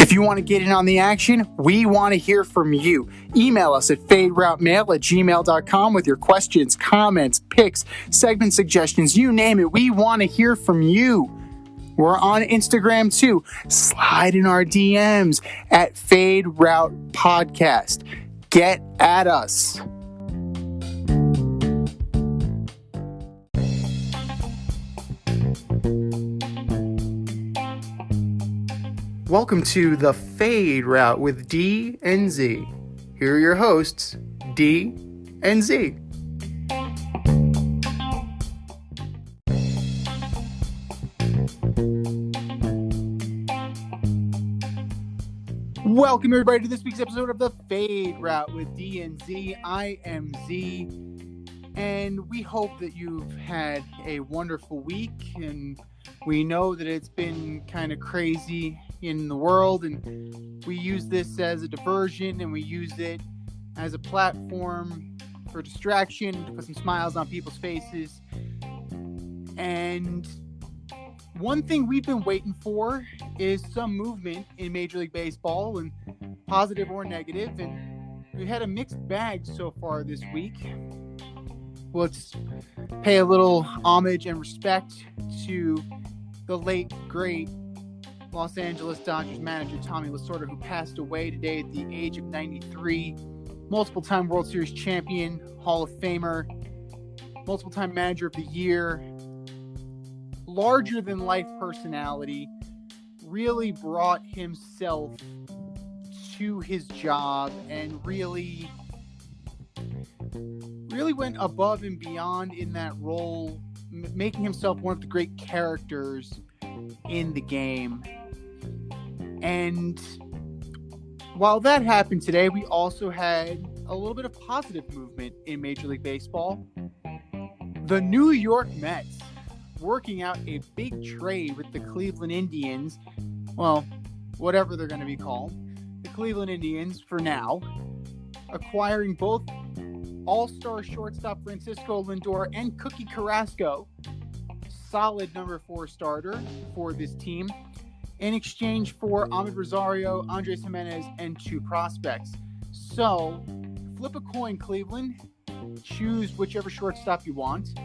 If you want to get in on the action, we want to hear from you. Email us at faderoutemail@gmail.com with your questions, comments, picks, segment suggestions, you name it. We want to hear from you. We're on Instagram too. Slide in our DMs at Fade Route Podcast. Get at us. Welcome to the Fade Route with D and Z. Here are your hosts, D and Z. Welcome everybody to this week's episode of the Fade Route with D and Z. I am Z, and we hope that you've had a wonderful week, and we know that it's been kind of crazy in the world, and we use this as a diversion, and we use it as a platform for distraction, to put some smiles on people's faces. And one thing we've been waiting for is some movement in Major League Baseball, and positive or negative, and we've had a mixed bag so far this week. Let's pay a little homage and respect to the late, great Los Angeles Dodgers manager Tommy Lasorda, who passed away today at the age of 93. Multiple-time World Series champion, Hall of Famer, multiple-time manager of the year, larger-than-life personality, really brought himself to his job and really went above and beyond in that role, making himself one of the great characters in the game. And while that happened today, we also had a little bit of positive movement in Major League Baseball. The New York Mets working out a big trade with the Cleveland Indians. Well, whatever they're going to be called. The Cleveland Indians for now. Acquiring both all-star shortstop Francisco Lindor and Cookie Carrasco. Solid number 4 starter for this team, in exchange for Ahmed Rosario, Andres Jimenez, and 2 prospects. So, flip a coin, Cleveland. Choose whichever shortstop you want,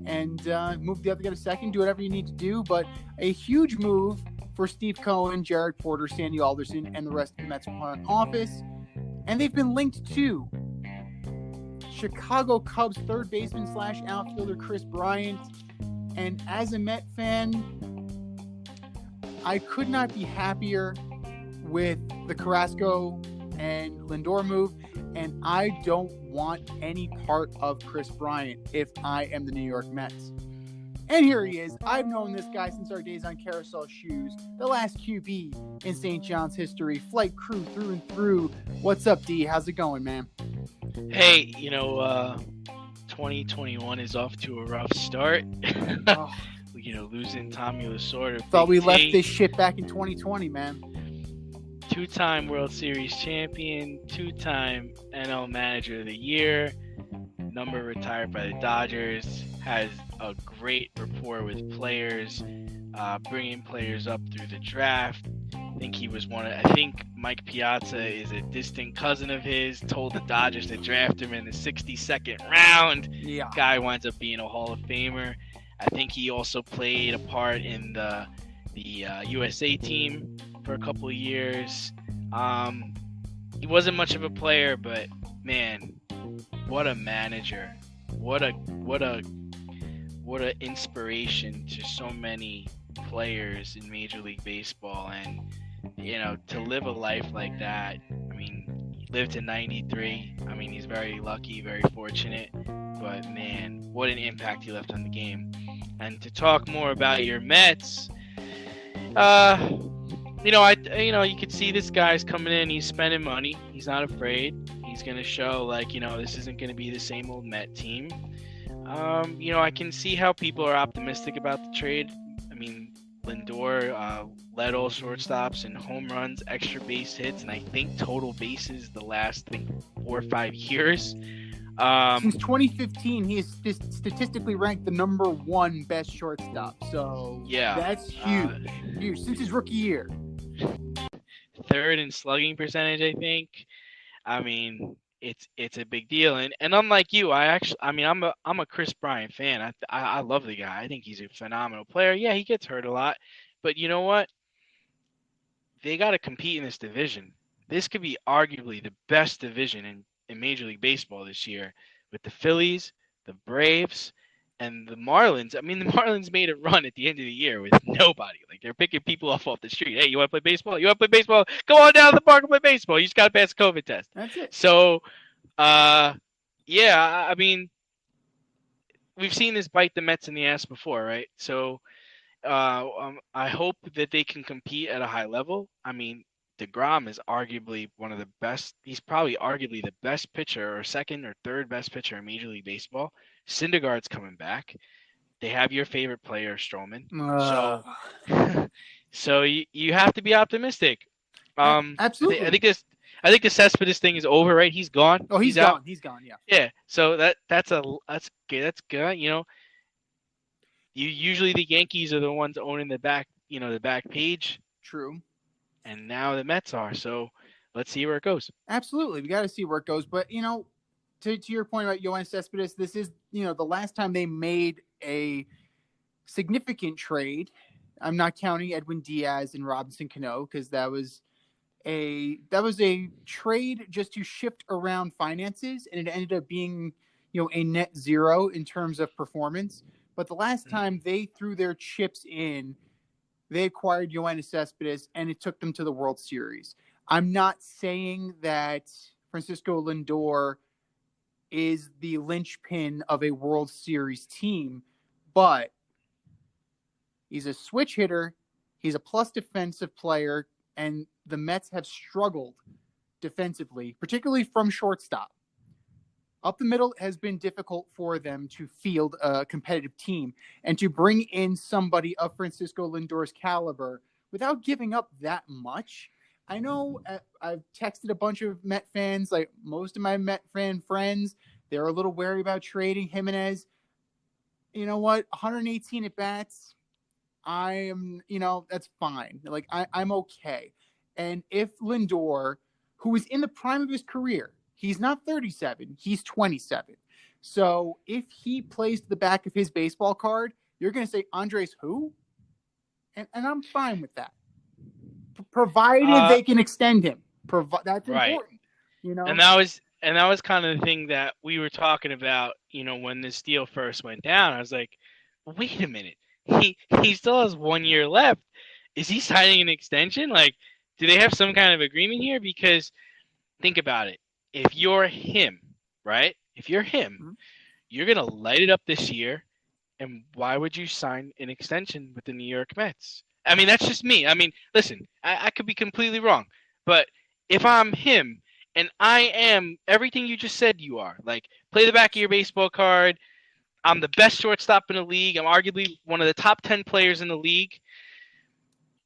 and move the other guy to second. Do whatever you need to do, but a huge move for Steve Cohen, Jared Porter, Sandy Alderson, and the rest of the Mets front office. And they've been linked to Chicago Cubs third baseman / outfielder Kris Bryant. And as a Met fan, I could not be happier with the Carrasco and Lindor move, and I don't want any part of Kris Bryant if I am the New York Mets. And here he is. I've known this guy since our days on Carousel Shoes, the last QB in St. John's history, flight crew through and through. What's up, D? How's it going, man? Hey, 2021 is off to a rough start. Oh. Losing Tommy Lasorda. Thought we left this shit back in 2020, man. 2-time World Series champion, 2-time NL Manager of the Year, number retired by the Dodgers, has a great rapport with players, bringing players up through the draft. I think Mike Piazza is a distant cousin of his, told the Dodgers to draft him in the 62nd round. Yeah. Guy winds up being a Hall of Famer. I think he also played a part in the USA team for a couple of years. He wasn't much of a player, but man, what a manager! What a inspiration to so many players in Major League Baseball. And to live a life like that, he lived to 93. He's very lucky, very fortunate. But man, what an impact he left on the game. And to talk more about your Mets, you could see this guy's coming in. He's spending money. He's not afraid. He's going to show this isn't going to be the same old Met team. I can see how people are optimistic about the trade. Lindor led all shortstops in home runs, extra base hits, and I think total bases the last 4 or 5 years. Since 2015, he is statistically ranked the number 1 best shortstop. So yeah, that's huge. Huge since his rookie year. third in slugging percentage, I think. I mean, it's a big deal. And unlike you, I'm a Chris Bryant fan. I love the guy. I think he's a phenomenal player. Yeah, he gets hurt a lot, but you know what? They got to compete in this division. This could be arguably the best division in Major League Baseball this year, with the Phillies, the Braves, and the Marlins. I mean, the Marlins made a run at the end of the year with nobody. Like, they're picking people off the street. Hey, you want to play baseball? You want to play baseball? Go on down to the park and play baseball. You just got to pass a COVID test. That's it. So, yeah, I mean, we've seen this bite the Mets in the ass before, right? So, I hope that they can compete at a high level. I mean, DeGrom is arguably one of the best. He's probably arguably the best pitcher, or second or third best pitcher in Major League Baseball. Syndergaard's coming back. They have your favorite player, Stroman. So you have to be optimistic. Absolutely. I think the Cespedes thing is over, right? He's gone. Oh, he's gone. out. He's gone. Yeah. Yeah. So that's good. You know, usually the Yankees are the ones owning the back page. True. And now the Mets are. So let's see where it goes. Absolutely. We got to see where it goes. But, to your point about Yoenis Cespedes, this is, the last time they made a significant trade. I'm not counting Edwin Diaz and Robinson Cano, because that was a trade just to shift around finances, and it ended up being, a net zero in terms of performance. But the last time they threw their chips in, they acquired Yoenis Cespedes, and it took them to the World Series. I'm not saying that Francisco Lindor is the linchpin of a World Series team, but he's a switch hitter. He's a plus defensive player, and the Mets have struggled defensively, particularly from shortstop. Up the middle has been difficult for them to field a competitive team, and to bring in somebody of Francisco Lindor's caliber without giving up that much. I know I've texted a bunch of Met fans, like most of my Met fan friends. They're a little wary about trading Jimenez. You know what? 118 at bats. That's fine. Like, I'm okay. And if Lindor, who is in the prime of his career, he's not 37, he's 27. So if he plays to the back of his baseball card, you're going to say, Andres who? And I'm fine with that. Provided they can extend him. That's right. Important. And that was kind of the thing that we were talking about, when this deal first went down. I was like, wait a minute. He still has 1 year left. Is he signing an extension? Like, do they have some kind of agreement here? Because think about it. If you're him, right? If you're him, you're going to light it up this year. And why would you sign an extension with the New York Mets? I mean, that's just me. I mean, listen, I could be completely wrong. But if I'm him, and I am everything you just said you are, like, play the back of your baseball card. I'm the best shortstop in the league. I'm arguably one of the top 10 players in the league.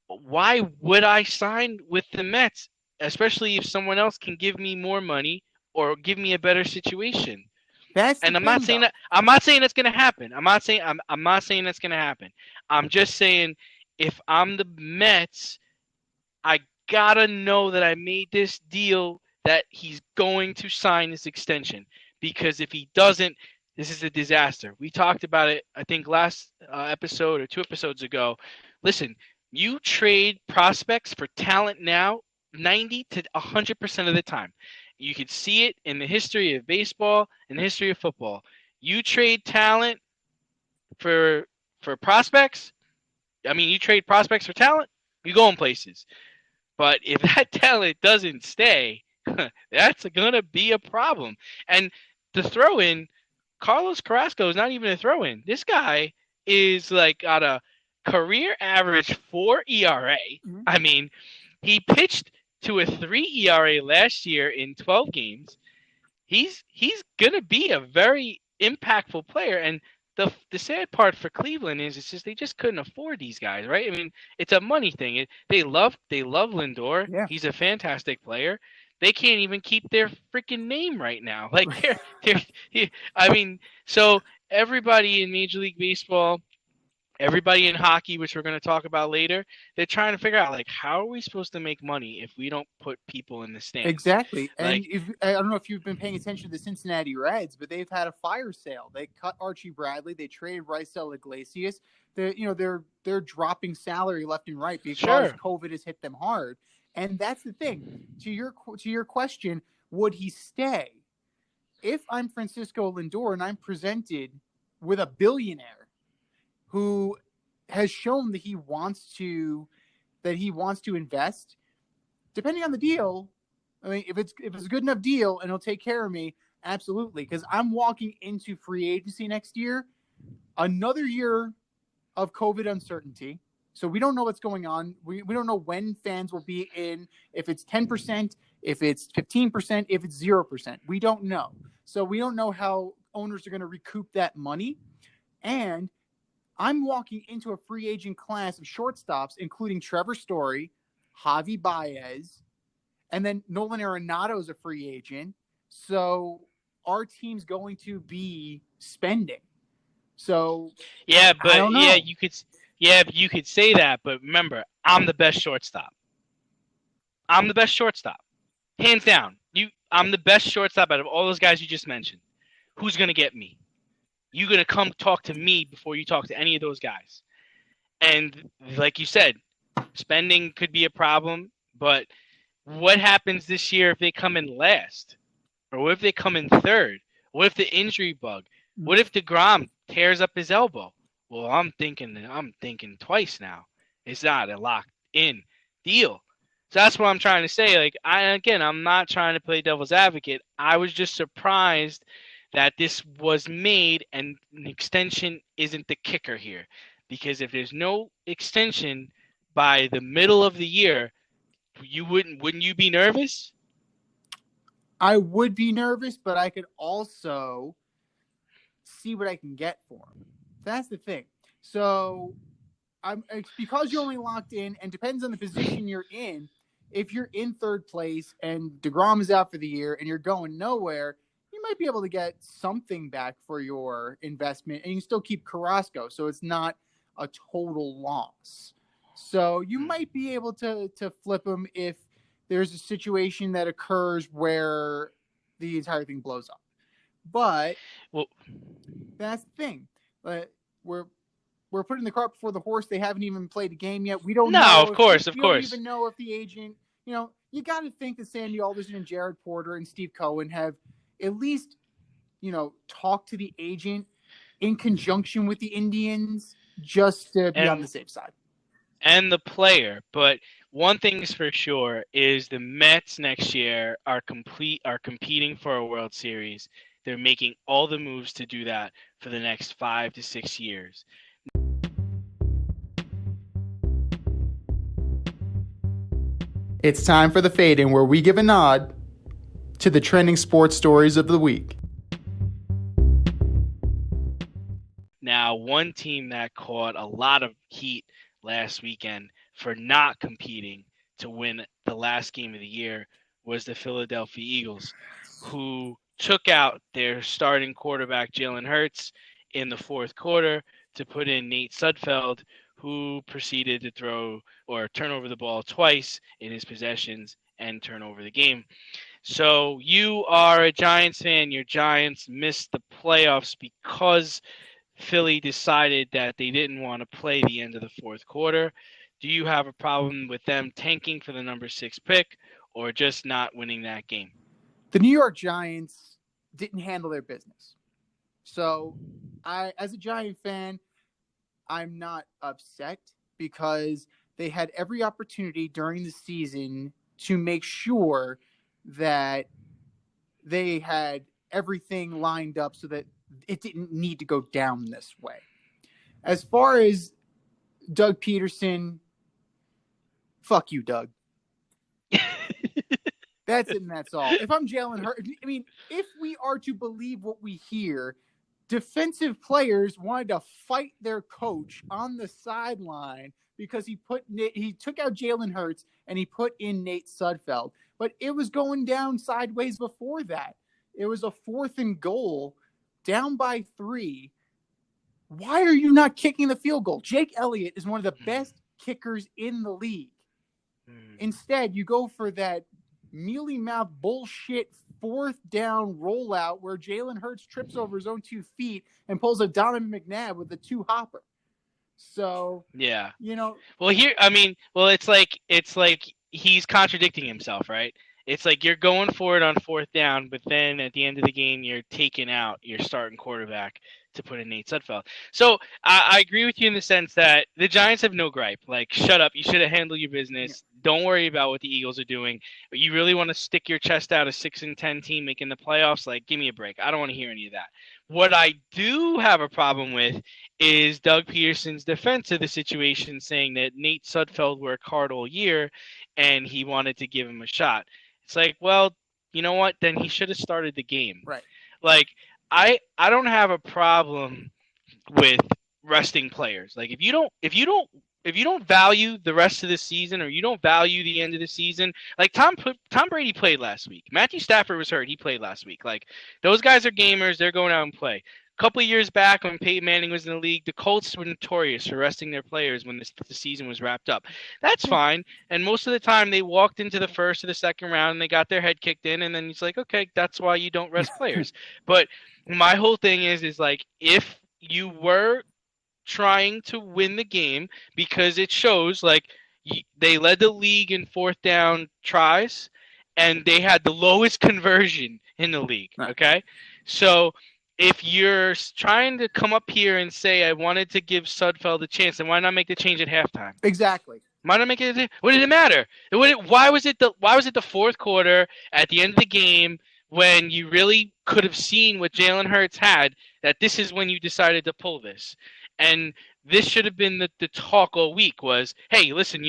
Why would I sign with the Mets, especially if someone else can give me more money or give me a better situation? I'm not saying that's going to happen. I'm not saying that's going to happen. I'm just saying, if I'm the Mets, I gotta know that I made this deal, that he's going to sign this extension. Because if he doesn't, this is a disaster. We talked about it, I think, last episode or 2 episodes ago. Listen, you trade prospects for talent now 90 to 100% of the time. You could see it in the history of baseball and the history of football. You trade talent for prospects. I mean, you trade prospects for talent, you go in places. But if that talent doesn't stay, that's going to be a problem. And the throw-in, Carlos Carrasco is not even a throw-in. This guy is like got a career average 4 ERA. Mm-hmm. I mean, he pitched to a 3 ERA last year in 12 games. He's going to be a very impactful player. And the sad part for Cleveland is it's just they just couldn't afford these guys, right? I mean, it's a money thing. They love Lindor. Yeah. He's a fantastic player. They can't even keep their freaking name right now. Like, I mean, so everybody in Major League Baseball, everybody in hockey, which we're going to talk about later, they're trying to figure out, like, how are we supposed to make money if we don't put people in the stands? Exactly. Like, And I don't know if you've been paying attention to the Cincinnati Reds, but they've had a fire sale. They cut Archie Bradley. They traded Raisel Iglesias. They're dropping salary left and right because COVID has hit them hard. And that's the thing. To your question, would he stay? If I'm Francisco Lindor and I'm presented with a billionaire who has shown that he wants to invest, depending on the deal, I mean, if it's a good enough deal and he'll take care of me, absolutely. Because I'm walking into free agency next year, another year of COVID uncertainty. So we don't know what's going on. We don't know when fans will be in, if it's 10%, if it's 15%, if it's 0%. We don't know. So we don't know how owners are going to recoup that money. And I'm walking into a free agent class of shortstops, including Trevor Story, Javi Baez, and then Nolan Arenado is a free agent. So our team's going to be spending. So yeah, but you could say that, but remember, I'm the best shortstop. I'm the best shortstop, hands down. I'm the best shortstop out of all those guys you just mentioned. Who's gonna get me? You're gonna come talk to me before you talk to any of those guys. And like you said, spending could be a problem, but what happens this year if they come in last? Or what if they come in third? What if the injury bug? What if DeGrom tears up his elbow? Well, I'm thinking twice now. It's not a locked in deal. So that's what I'm trying to say. Like, I'm not trying to play devil's advocate. I was just surprised that this was made and an extension isn't the kicker here. Because if there's no extension by the middle of the year, wouldn't you be nervous? I would be nervous, but I could also see what I can get for him. That's the thing. So because you're only locked in, and depends on the position you're in. If you're in third place and DeGrom is out for the year and you're going nowhere, you might be able to get something back for your investment, and you can still keep Carrasco, so it's not a total loss. So you might be able to flip him if there's a situation that occurs where the entire thing blows up. But that's the thing. We're putting the cart before the horse. They haven't even played a game yet. We don't know. No, of course. We don't even know if the agent, you got to think that Sandy Alderson and Jared Porter and Steve Cohen have at least, talked to the agent in conjunction with the Indians just to be on the safe side. And the player. But one thing is for sure is the Mets next year are competing for a World Series. They're making all the moves to do that for the next 5 to 6 years. It's time for the Fade In, where we give a nod to the trending sports stories of the week. Now, one team that caught a lot of heat last weekend for not competing to win the last game of the year was the Philadelphia Eagles, who took out their starting quarterback Jalen Hurts in the fourth quarter to put in Nate Sudfeld, who proceeded to throw or turn over the ball twice in his possessions and turn over the game. So you are a Giants fan. Your Giants missed the playoffs because Philly decided that they didn't want to play the end of the fourth quarter. Do you have a problem with them tanking for the number 6 pick or just not winning that game? The New York Giants didn't handle their business. So as a Giant fan, I'm not upset because they had every opportunity during the season to make sure that they had everything lined up so that it didn't need to go down this way. As far as Doug Peterson, fuck you, Doug. That's it and that's all. If I'm Jalen Hurts, I mean, if we are to believe what we hear, defensive players wanted to fight their coach on the sideline because he took out Jalen Hurts and he put in Nate Sudfeld. But it was going down sideways before that. It was a 4th and goal, down by 3. Why are you not kicking the field goal? Jake Elliott is one of the best kickers in the league. Instead, you go for that mealy-mouth bullshit 4th down rollout where Jalen Hurts trips over his own 2 feet and pulls a Donovan McNabb with a 2-hopper. So, yeah. Well, it's like he's contradicting himself, right? It's like you're going for it on 4th down, but then at the end of the game, you're taking out your starting quarterback to put in Nate Sudfeld. So I agree with you in the sense that the Giants have no gripe. Like, shut up. You should have handled your business. Yeah. Don't worry about what the Eagles are doing. But you really want to stick your chest out, a 6-10 team making the playoffs? Like, give me a break. I don't want to hear any of that. What I do have a problem with is Doug Peterson's defense of the situation, saying that Nate Sudfeld worked hard all year and he wanted to give him a shot. It's like, well, you know what? Then he should have started the game. Right. Like, I don't have a problem with resting players. Like, if you don't value the rest of the season, or you don't value the end of the season, like Tom Brady played last week. Matthew Stafford was hurt. He played last week. Like, those guys are gamers. They're going out and play. A couple of years back when Peyton Manning was in the league, the Colts were notorious for resting their players when the season was wrapped up. That's fine. And most of the time they walked into the first or the second round and they got their head kicked in, and then it's like, okay, that's why you don't rest players. But my whole thing is like, if you were trying to win the game, because it shows like they led the league in 4th down tries and they had the lowest conversion in the league. Okay. So if you're trying to come up here and say, I wanted to give Sudfeld a chance, then why not make the change at halftime? Exactly. Why not make it? What did it matter? Why was it the 4th quarter at the end of the game when you really could have seen what Jalen Hurts had, that this is when you decided to pull this? And this should have been the talk all week was, hey, listen,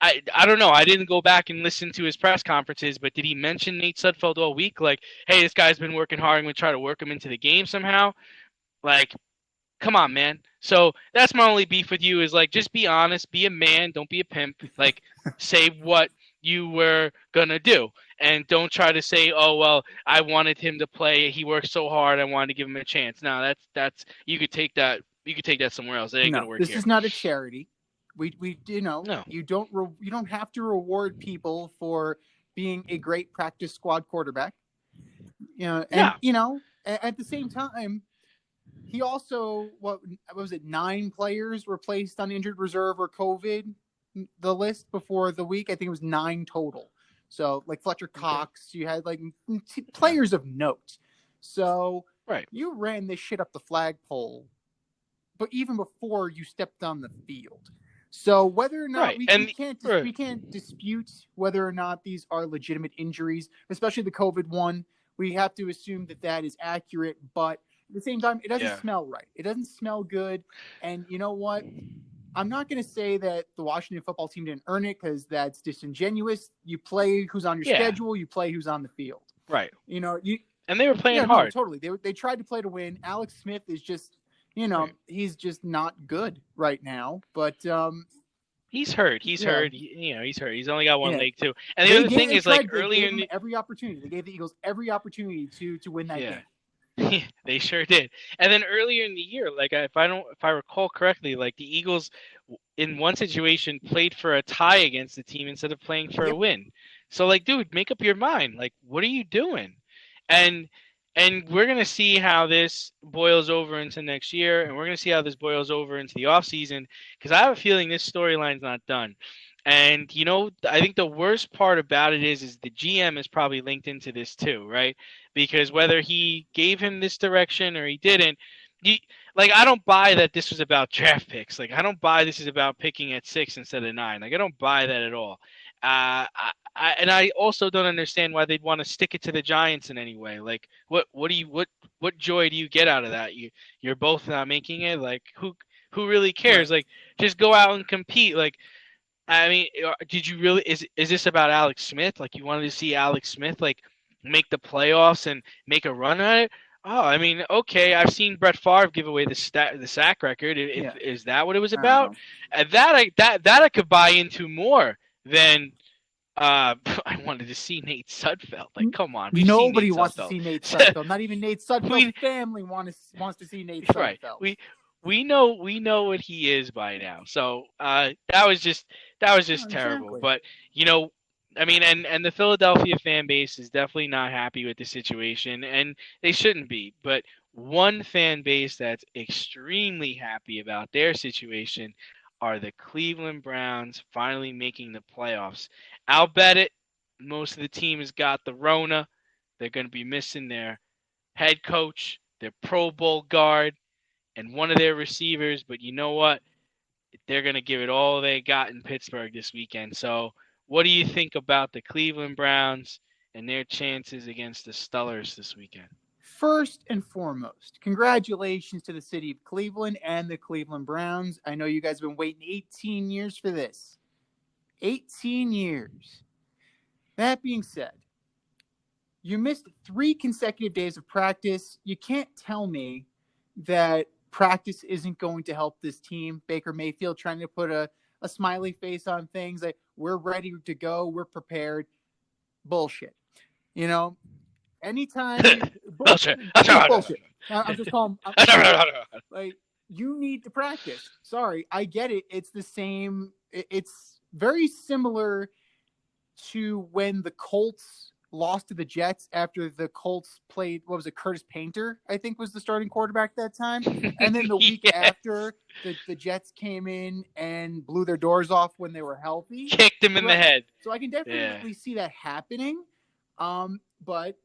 I don't know. I didn't go back and listen to his press conferences, but did he mention Nate Sudfeld all week? Like, hey, this guy's been working hard. I'm going to try to work him into the game somehow. Like, come on, man. So that's my only beef with you is, like, just be honest. Be a man. Don't be a pimp. Like, say what you were going to do. And don't try to say, oh, well, I wanted him to play. He worked so hard. I wanted to give him a chance. No, that's you could take that. You could take that somewhere else. It ain't gonna work here. This is not a charity. No. You don't have to reward people for being a great practice squad quarterback. At the same time, he also, what was it, 9 players were placed on injured reserve or COVID, the list before the week. I think it was 9 total. So, like Fletcher Cox, you had like players of note. So, you ran this shit up the flagpole, but even before you stepped on the field. So whether or not we can't dispute whether or not these are legitimate injuries, especially the COVID one, we have to assume that is accurate. But at the same time, it doesn't smell right. It doesn't smell good. And you know what? I'm not going to say that the Washington football team didn't earn it, because that's disingenuous. You play who's on your schedule. You play who's on the field. Right. And they were playing hard. No, totally. They tried to play to win. Alex Smith is just, he's just not good right now. But he's hurt. He's hurt. He's hurt. He's only got one leg too. And the other thing is, like, earlier in every opportunity, they gave the Eagles every opportunity to win that game. They sure did. And then earlier in the year, like, if I recall correctly, like, the Eagles in one situation played for a tie against the team instead of playing for a win. So, like, dude, make up your mind. Like, what are you doing? And we're going to see how this boils over into next year, and we're going to see how this boils over into the offseason, because I have a feeling this storyline's not done. And, I think the worst part about it is the GM is probably linked into this too, right? Because whether he gave him this direction or he didn't, I don't buy that this was about draft picks. Like, I don't buy this is about picking at 6 instead of 9. Like, I don't buy that at all. I also don't understand why they'd want to stick it to the Giants in any way. Like, what joy do you get out of that? You're both not making it. Like, who really cares? Like, just go out and compete. Like, I mean, did you really? Is this about Alex Smith? Like, you wanted to see Alex Smith like make the playoffs and make a run at it? Oh, I mean, okay. I've seen Brett Favre give away the sack record. Is that what it was about? That I could buy into more than. I wanted to see Nate Sudfeld. Like, come on. Nobody wants to see Nate Sudfeld. Not even Nate Sudfeld's family wants to see Nate Sudfeld. we know what he is by now. So that was just terrible. Exactly. But you know, I mean, and the Philadelphia fan base is definitely not happy with the situation, and they shouldn't be. But one fan base that's extremely happy about their situation are the Cleveland Browns finally making the playoffs. I'll bet it. Most of the team has got the Rona. They're going to be missing their head coach, their Pro Bowl guard, and one of their receivers. But you know what? They're going to give it all they got in Pittsburgh this weekend. So, what do you think about the Cleveland Browns and their chances against the Steelers this weekend? First and foremost, congratulations to the city of Cleveland and the Cleveland Browns. I know you guys have been waiting 18 years for this. 18 years. That being said, you missed 3 consecutive days of practice. You can't tell me that practice isn't going to help this team. Baker Mayfield trying to put a smiley face on things like we're ready to go, we're prepared. Bullshit. You know, anytime Bullshit. bullshit. I'm just calling. Like you need to practice. Sorry, I get it. It's the same. It's very similar to when the Colts lost to the Jets after the Colts played, what was it, Curtis Painter, I think was the starting quarterback that time. And then the week after, the Jets came in and blew their doors off when they were healthy. Kicked him in the head. So I can definitely see that happening. But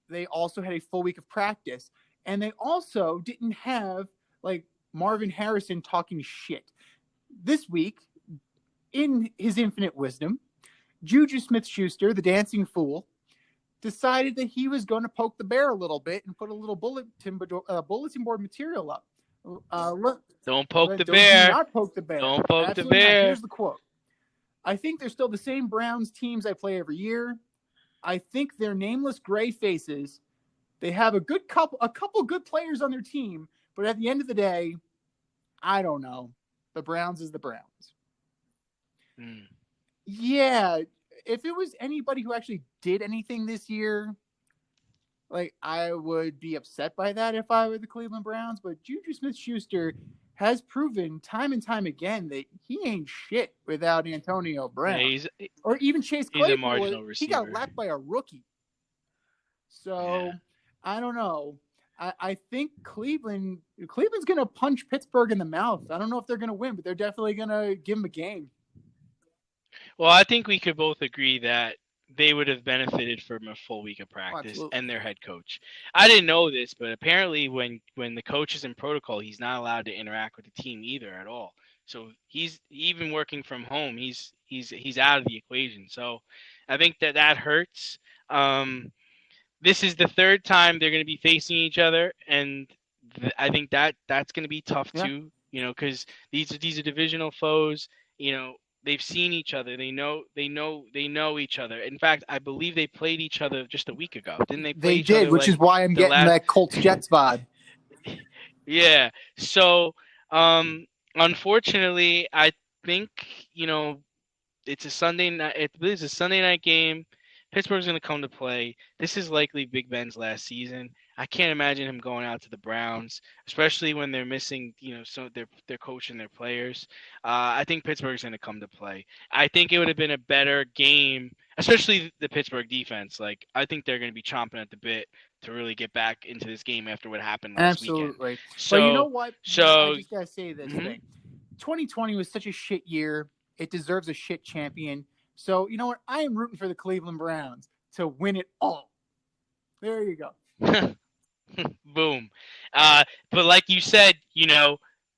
they also had a full week of practice. And they also didn't have, like, Marvin Harrison talking shit. This week, in his infinite wisdom, Juju Smith-Schuster, the dancing fool, decided that he was going to poke the bear a little bit and put a little bulletin board material up. Don't poke the bear. Do not poke the bear. Don't poke Absolutely the bear. Not. Here's the quote. I think they're still the same Browns teams I play every year. I think they're nameless gray faces. They have a couple good players on their team, but at the end of the day, I don't know. The Browns is the Browns. Yeah, if it was anybody who actually did anything this year, like I would be upset by that if I were the Cleveland Browns. But Juju Smith-Schuster has proven time and time again that he ain't shit without Antonio Brown. Yeah, or even Chase Claypool. He's a marginal receiver. He got lapped by a rookie. So I don't know. I think Cleveland's going to punch Pittsburgh in the mouth. I don't know if they're going to win, but they're definitely going to give them a game. Well, I think we could both agree that they would have benefited from a full week of practice and their head coach. I didn't know this, but apparently when the coach is in protocol, he's not allowed to interact with the team either at all. So he's even working from home. He's out of the equation. So I think that hurts. This is the third time they're going to be facing each other, and I think that's going to be tough too. You know, because these are divisional foes. You know, they've seen each other. They know each other. In fact, I believe they played each other just a week ago. Didn't they? They did, which is why I'm getting that Colts Jets vibe. Yeah. So, unfortunately, I think it's a Sunday night. It's a Sunday night game. Pittsburgh's going to come to play. This is likely Big Ben's last season. I can't imagine him going out to the Browns, especially when they're missing, so their coach and their players. I think Pittsburgh's going to come to play. I think it would have been a better game, especially the Pittsburgh defense. Like, I think they're going to be chomping at the bit to really get back into this game after what happened last weekend. Absolutely. So, but you know what? I just got to say this thing. 2020 was such a shit year. It deserves a shit champion. So, you know what? I am rooting for the Cleveland Browns to win it all. There you go. Boom. But like you said,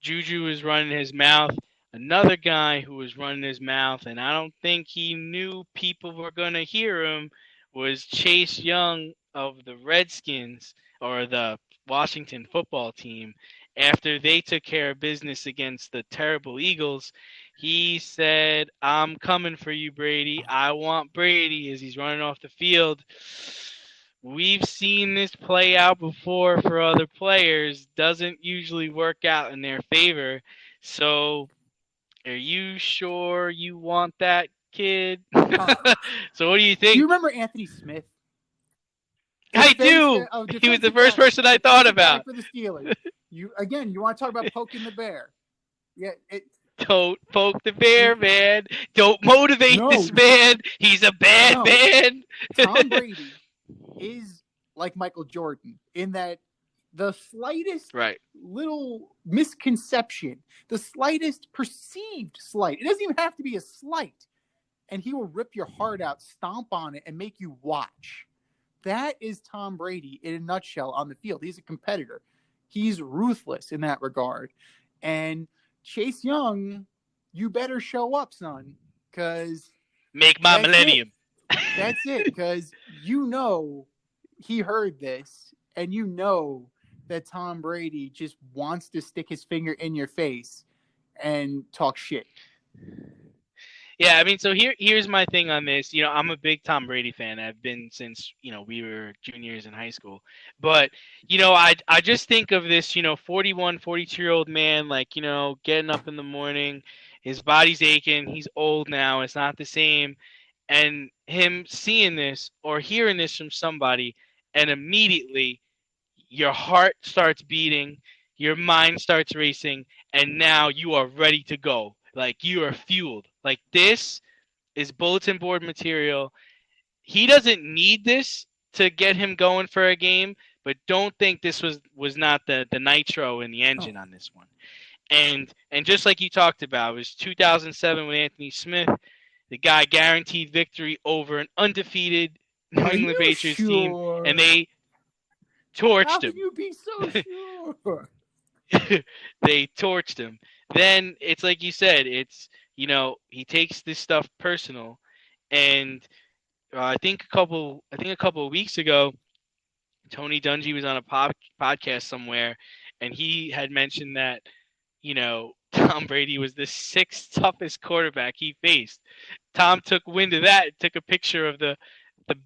Juju was running his mouth. Another guy who was running his mouth, and I don't think he knew people were going to hear him, was Chase Young of the Redskins, or the Washington football team. After they took care of business against the terrible Eagles, he said, "I'm coming for you, Brady. I want Brady," as he's running off the field. We've seen this play out before for other players. Doesn't usually work out in their favor. So, are you sure you want that kid? So what do you think? Do you remember Anthony Smith? I do. He was the first person I thought about. For the Steelers. You want to talk about poking the bear? Yeah, Don't poke the bear, man. Don't motivate this man. He's a bad man. Tom Brady is like Michael Jordan in that the slightest little misconception, the slightest perceived slight, it doesn't even have to be a slight, and he will rip your heart out, stomp on it, and make you watch. That is Tom Brady in a nutshell on the field. He's a competitor. He's ruthless in that regard. And Chase Young, you better show up, son, because make my millennium. That's it, because he heard this, and that Tom Brady just wants to stick his finger in your face and talk shit. Yeah, I mean, so here's my thing on this. I'm a big Tom Brady fan. I've been since, we were juniors in high school. But, I just think of this, 41, 42-year-old man, getting up in the morning. His body's aching. He's old now. It's not the same. And him seeing this or hearing this from somebody, and immediately your heart starts beating, your mind starts racing, and now you are ready to go. You are fueled. This is bulletin board material. He doesn't need this to get him going for a game, but don't think this was not the nitro in the engine on this one. And just like you talked about, it was 2007 with Anthony Smith. The guy guaranteed victory over an undefeated New England Patriots team, and they torched him. How can you be so sure? They torched him. Then it's like you said, it's he takes this stuff personal, and I think a couple of weeks ago, Tony Dungy was on a podcast somewhere, and he had mentioned that Tom Brady was the 6th toughest quarterback he faced. Tom took wind of that, took a picture of the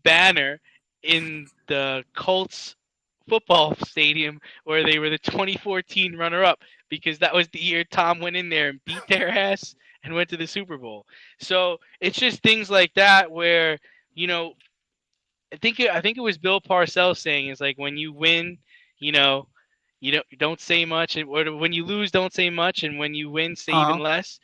banner in the Colts football stadium where they were the 2014 runner-up, because that was the year Tom went in there and beat their ass and went to the Super Bowl. So it's just things like that where, I think it was Bill Parcells saying, it's like when you win, you don't say much, or when you lose, don't say much, and when you win, say even less.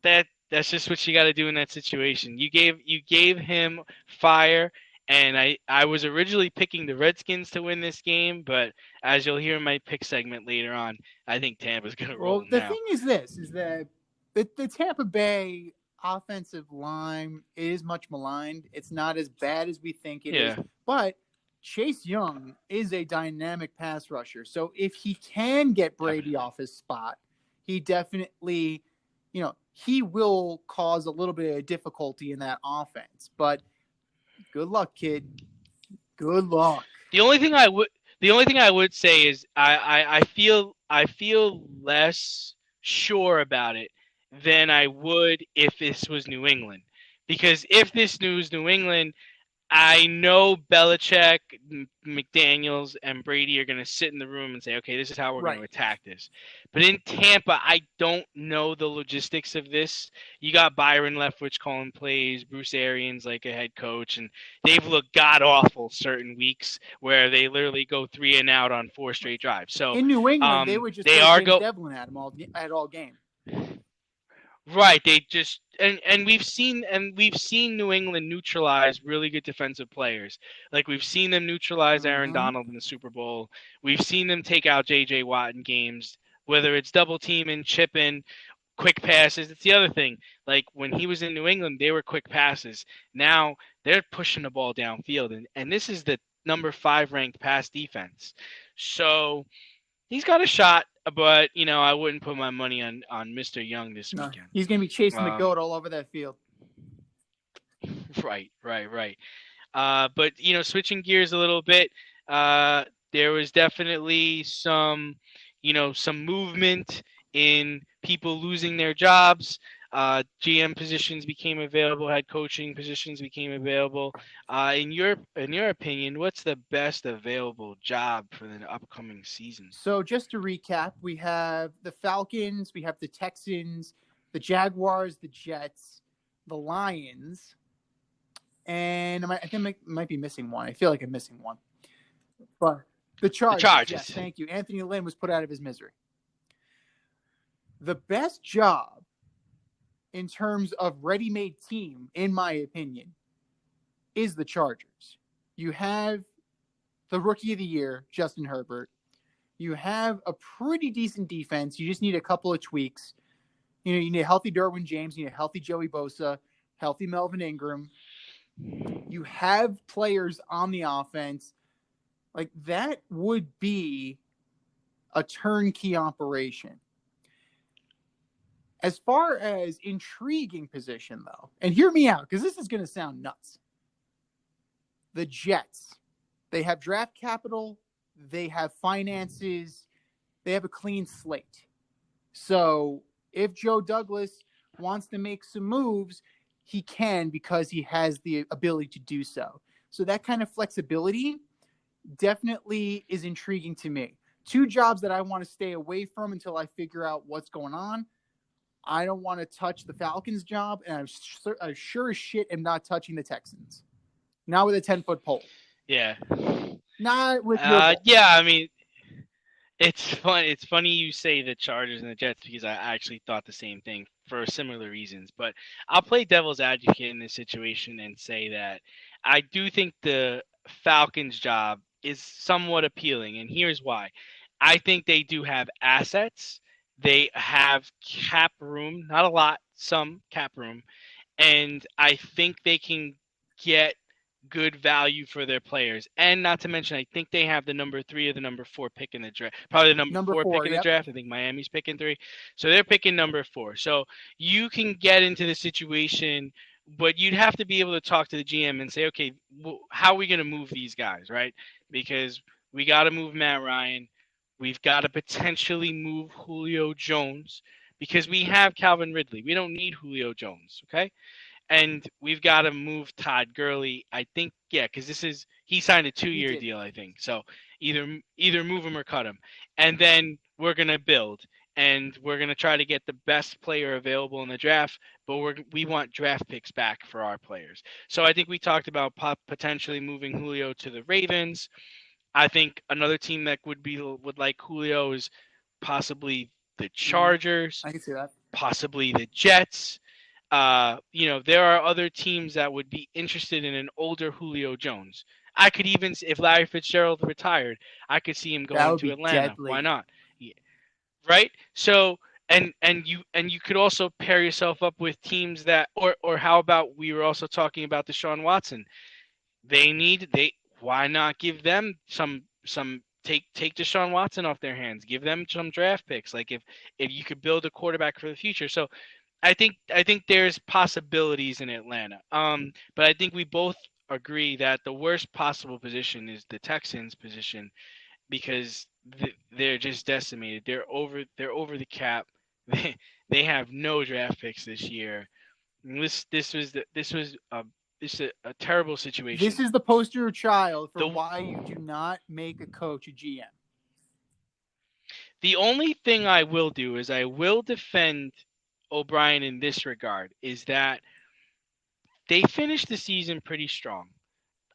That's just what you got to do in that situation. You gave him fire. And I was originally picking the Redskins to win this game, but as you'll hear in my pick segment later on, I think Tampa's going to roll now. The thing is that the Tampa Bay offensive line is much maligned. It's not as bad as we think it is. But Chase Young is a dynamic pass rusher. So if he can get Brady off his spot, he definitely, he will cause a little bit of difficulty in that offense. But good luck, kid. Good luck. The only thing I would say is I feel less sure about it than I would if this was New England. Because if this was New England, I know Belichick, McDaniels, and Brady are going to sit in the room and say, okay, this is how we're going to attack this. But in Tampa, I don't know the logistics of this. You got Byron Leftwich calling plays, Bruce Arians like a head coach, and they've looked god-awful certain weeks where they literally go 3 and out on 4 straight drives. So in New England, they would just Devlin at them all game. Right, they just and we've seen New England neutralize really good defensive players. We've seen them neutralize Aaron Donald in the Super Bowl. We've seen them take out J.J. Watt in games, whether it's double teaming, chipping, quick passes. It's the other thing. When he was in New England, they were quick passes. Now they're pushing the ball downfield, and this is the number 5 ranked pass defense. So he's got a shot. But, I wouldn't put my money on Mr. Young this weekend. He's going to be chasing the goat all over that field. Right. But, switching gears a little bit, there was definitely some movement in people losing their jobs. GM positions became available, head coaching positions became available. In your opinion, what's the best available job for the upcoming season? So just to recap, we have the Falcons, we have the Texans, the Jaguars, the Jets, the Lions, and I think I might be missing one. I feel like I'm missing one. But the The Chargers, yes, Chargers. thank you. Anthony Lynn was put out of his misery. The best job in terms of ready-made team, in my opinion, is the Chargers. You have the rookie of the year, Justin Herbert. You have a pretty decent defense. You just need a couple of tweaks. You need a healthy Derwin James. You need a healthy Joey Bosa, healthy Melvin Ingram. You have players on the offense. Like, that would be a turnkey operation. As far as intriguing position, though, and hear me out, because this is going to sound nuts. The Jets, they have draft capital, they have finances, they have a clean slate. So if Joe Douglas wants to make some moves, he can because he has the ability to do so. So that kind of flexibility definitely is intriguing to me. Two jobs that I want to stay away from until I figure out what's going on. I don't want to touch the Falcons job, and I sure as shit am not touching the Texans. Not with a 10-foot pole. Yeah. Not with your yeah, I mean, it's fun. It's funny you say the Chargers and the Jets because I actually thought the same thing for similar reasons. But I'll play devil's advocate in this situation and say that I do think the Falcons job is somewhat appealing, and here's why. I think they do have assets. They have cap room, not a lot, some cap room, and I think they can get good value for their players. And not to mention, I think they have the number 3 or the number 4 pick in the draft. Probably the number 4 pick in the draft. I think Miami's picking 3. So they're picking number 4. So you can get into the situation, but you'd have to be able to talk to the GM and say, okay, how are we going to move these guys, right? Because we got to move Matt Ryan. We've got to potentially move Julio Jones because we have Calvin Ridley. We don't need Julio Jones, okay? And we've got to move Todd Gurley. I think, yeah, because he signed a 2-year deal, I think. So either move him or cut him. And then we're going to build. And we're going to try to get the best player available in the draft, but we want draft picks back for our players. So I think we talked about potentially moving Julio to the Ravens. I think another team that would like Julio is possibly the Chargers. I can see that. Possibly the Jets. There are other teams that would be interested in an older Julio Jones. I could even, if Larry Fitzgerald retired, I could see him going to Atlanta. Deadly. Why not? Yeah. Right? So, and you could also pair yourself up with teams that, or how about we were also talking about Deshaun Watson? Why not give them some take Deshaun Watson off their hands, give them some draft picks. Like if you could build a quarterback for the future. So I think there's possibilities in Atlanta. But I think we both agree that the worst possible position is the Texans position because they're just decimated. They're over the cap. They have no draft picks this year. This was a terrible situation. This is the poster child for why you do not make a coach a GM. The only thing I will do is I will defend O'Brien in this regard, is that they finished the season pretty strong.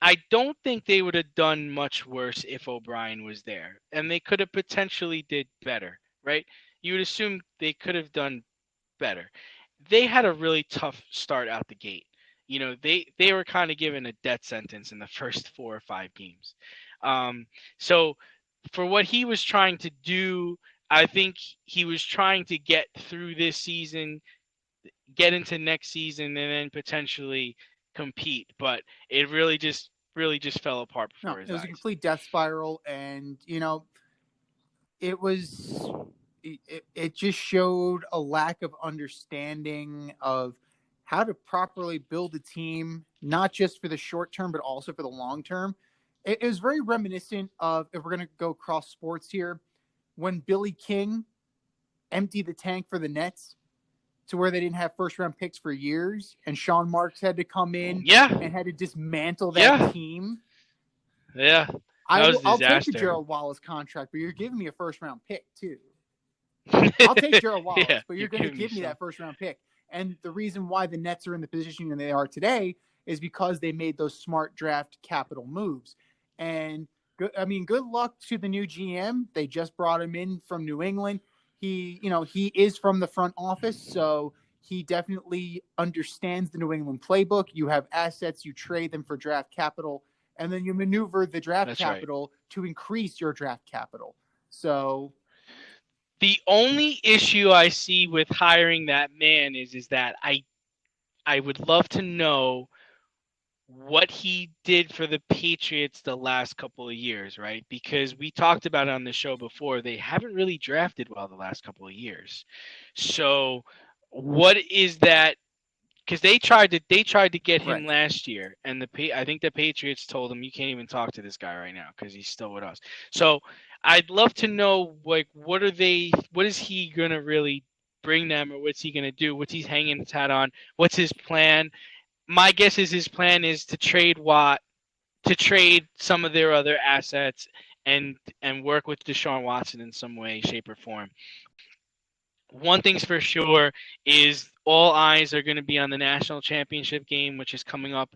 I don't think they would have done much worse if O'Brien was there, and they could have potentially did better, right? You would assume they could have done better. They had a really tough start out the gate. They were kind of given a death sentence in the first 4 or 5 games. So for what he was trying to do, I think he was trying to get through this season, get into next season, and then potentially compete. But it really just fell apart before his eyes. It was a complete death spiral, and it just showed a lack of understanding of how to properly build a team, not just for the short term, but also for the long term. It was very reminiscent of, if we're going to go cross sports here, when Billy King emptied the tank for the Nets to where they didn't have first-round picks for years, and Sean Marks had to come in and had to dismantle that team. Yeah, I'll take the Gerald Wallace contract, but you're giving me a first-round pick, too. I'll take Gerald Wallace, but you're going to give me that first-round pick. And the reason why the Nets are in the position they are today is because they made those smart draft capital moves. And good. I mean, good luck to the new GM. They just brought him in from New England. He is from the front office, so he definitely understands the New England playbook. You have assets, you trade them for draft capital, and then you maneuver the draft That's right. capital to increase your draft capital. So The only issue I see with hiring that man is that I would love to know what he did for the Patriots the last couple of years, right? Because we talked about it on the show before, they haven't really drafted well the last couple of years. So what is that? Because they tried to get him right. last year, and I think the Patriots told him you can't even talk to this guy right now because he's still with us. So I'd love to know, like, what is he gonna really bring them, or what's he gonna do? What's he hanging his hat on? What's his plan? My guess is his plan is to trade Watt, to trade some of their other assets, and work with Deshaun Watson in some way, shape, or form. One thing's for sure is all eyes are going to be on the national championship game, which is coming up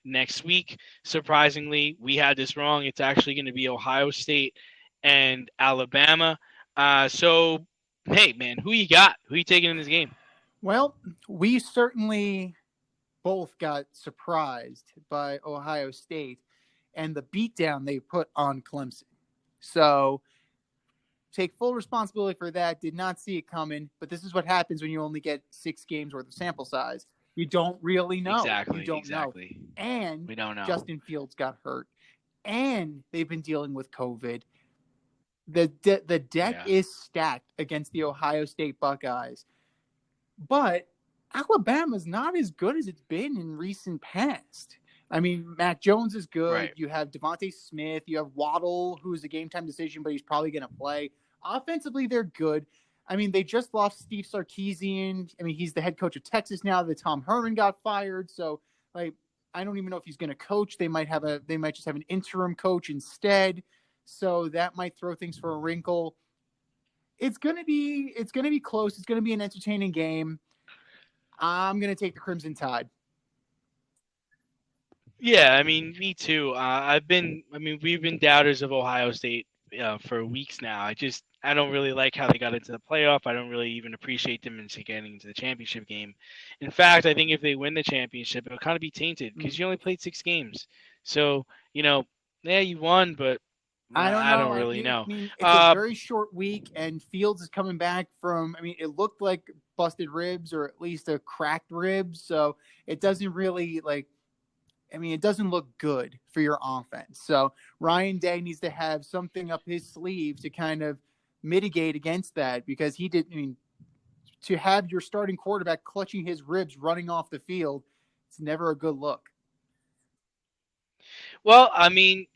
next week. Surprisingly, we had this wrong. It's actually going to be Ohio State and Alabama. So, hey, man, who you got? Who you taking in this game? Well, we certainly both got surprised by Ohio State and the beatdown they put on Clemson. So take full responsibility for that. Did not see it coming, but this is what happens when you only get 6 games worth of sample size. You don't really know. Exactly. You don't exactly. know. And we don't know. Justin Fields got hurt, and they've been dealing with COVID. The deck is stacked against the Ohio State Buckeyes, but Alabama's not as good as it's been in recent past. I mean, Mac Jones is good. Right. You have Devontae Smith. You have Waddle, who's a game-time decision, but he's probably going to play. Offensively, they're good. I mean, they just lost Steve Sarkisian. I mean, he's the head coach of Texas now that Tom Herman got fired. So, like, I don't even know if he's going to coach. They might just have an interim coach instead. So that might throw things for a wrinkle. It's gonna be close. It's gonna be an entertaining game. I'm gonna take the Crimson Tide. Yeah, I mean, me too. We've been doubters of Ohio State for weeks now. I don't really like how they got into the playoff. I don't really even appreciate them into getting into the championship game. In fact, I think if they win the championship, it'll kind of be tainted because you only played 6 games. So, yeah, you won, but I don't really know. I mean, it's a very short week, and Fields is coming back from. I mean, it looked like busted ribs or at least a cracked rib, so it doesn't really it doesn't look good for your offense. So Ryan Day needs to have something up his sleeve to kind of mitigate against that because he did. I mean, to have your starting quarterback clutching his ribs running off the field, it's never a good look. Well, I mean,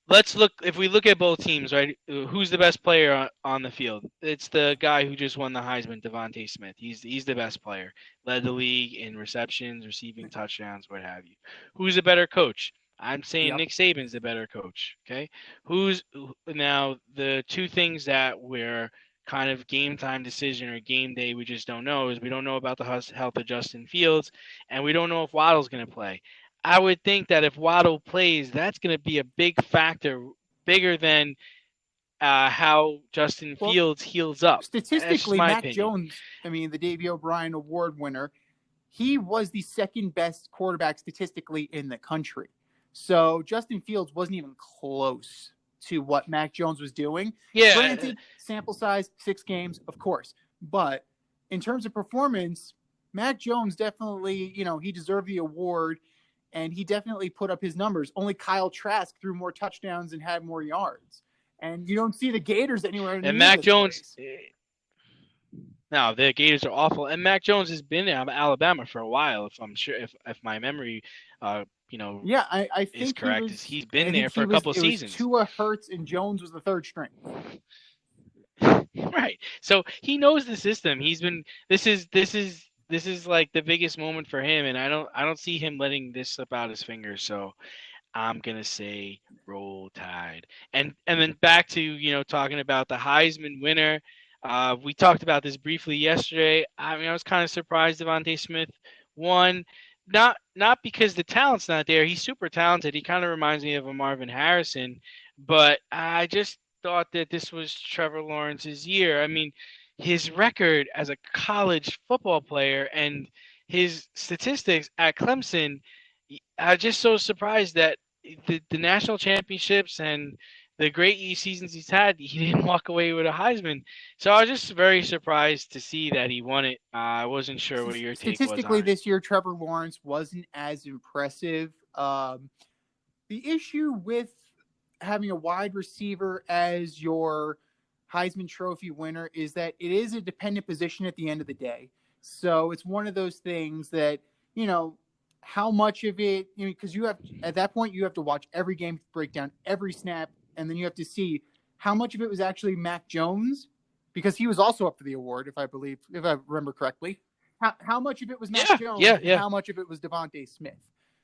let's look. If we look at both teams, right? Who's the best player on the field? It's the guy who just won the Heisman, Devontae Smith. He's the best player. Led the league in receptions, receiving touchdowns, what have you. Who's a better coach? I'm saying Nick Saban's the better coach. Okay. Who's now the two things that we're kind of game time decision or game day we just don't know is we don't know about the health of Justin Fields, and we don't know if Waddle's going to play. I would think that if Waddle plays, that's going to be a big factor, bigger than how Justin Fields heals up. Statistically, Mac Jones, the Davey O'Brien Award winner, he was the second best quarterback statistically in the country. So Justin Fields wasn't even close to what Mac Jones was doing. Yeah. Granted, sample size, 6 games, of course. But in terms of performance, Mac Jones definitely, he deserved the award. And he definitely put up his numbers. Only Kyle Trask threw more touchdowns and had more yards. And you don't see the Gators anywhere. And Mac Jones, no, the Gators are awful. And Mac Jones has been in Alabama for a while, if I'm sure, if my memory, I think is correct. He's been there for a couple of seasons. Tua, Hurts, and Jones was the third string. Right. So he knows the system. This is like the biggest moment for him, and I don't see him letting this slip out his fingers. So I'm gonna say Roll Tide. And then back to talking about the Heisman winner. We talked about this briefly yesterday. I was kind of surprised Devontae Smith won. not because the talent's not there. He's super talented. He kind of reminds me of a Marvin Harrison, but I just thought that this was Trevor Lawrence's year. I mean, his record as a college football player and his statistics at Clemson, I'm just so surprised that the national championships and the great seasons he's had, he didn't walk away with a Heisman. So I was just very surprised to see that he won it. I wasn't sure what your take was Statistically, on it. this year Trevor Lawrence wasn't as impressive. The issue with having a wide receiver as your Heisman Trophy winner is that it is a dependent position at the end of the day. So it's one of those things that, how much of it, because you have, at that point, you have to watch every game, break down every snap, and then you have to see how much of it was actually Mac Jones, because he was also up for the award, if I remember correctly. How much of it was Mac Jones, and how much of it was Devontae Smith.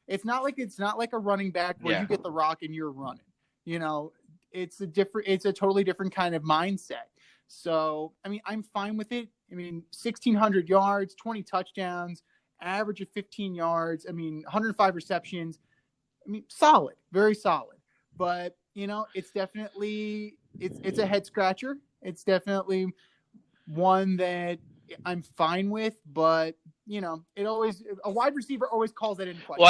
It's not like a running back where you get the rock and you're running. It's a totally different kind of mindset. So, I mean, I'm fine with it. I mean, 1,600 yards, 20 touchdowns, average of 15 yards. I mean, 105 receptions. I mean, solid, very solid. But, it's definitely, it's a head scratcher. It's definitely one that I'm fine with, but, a wide receiver always calls that into question.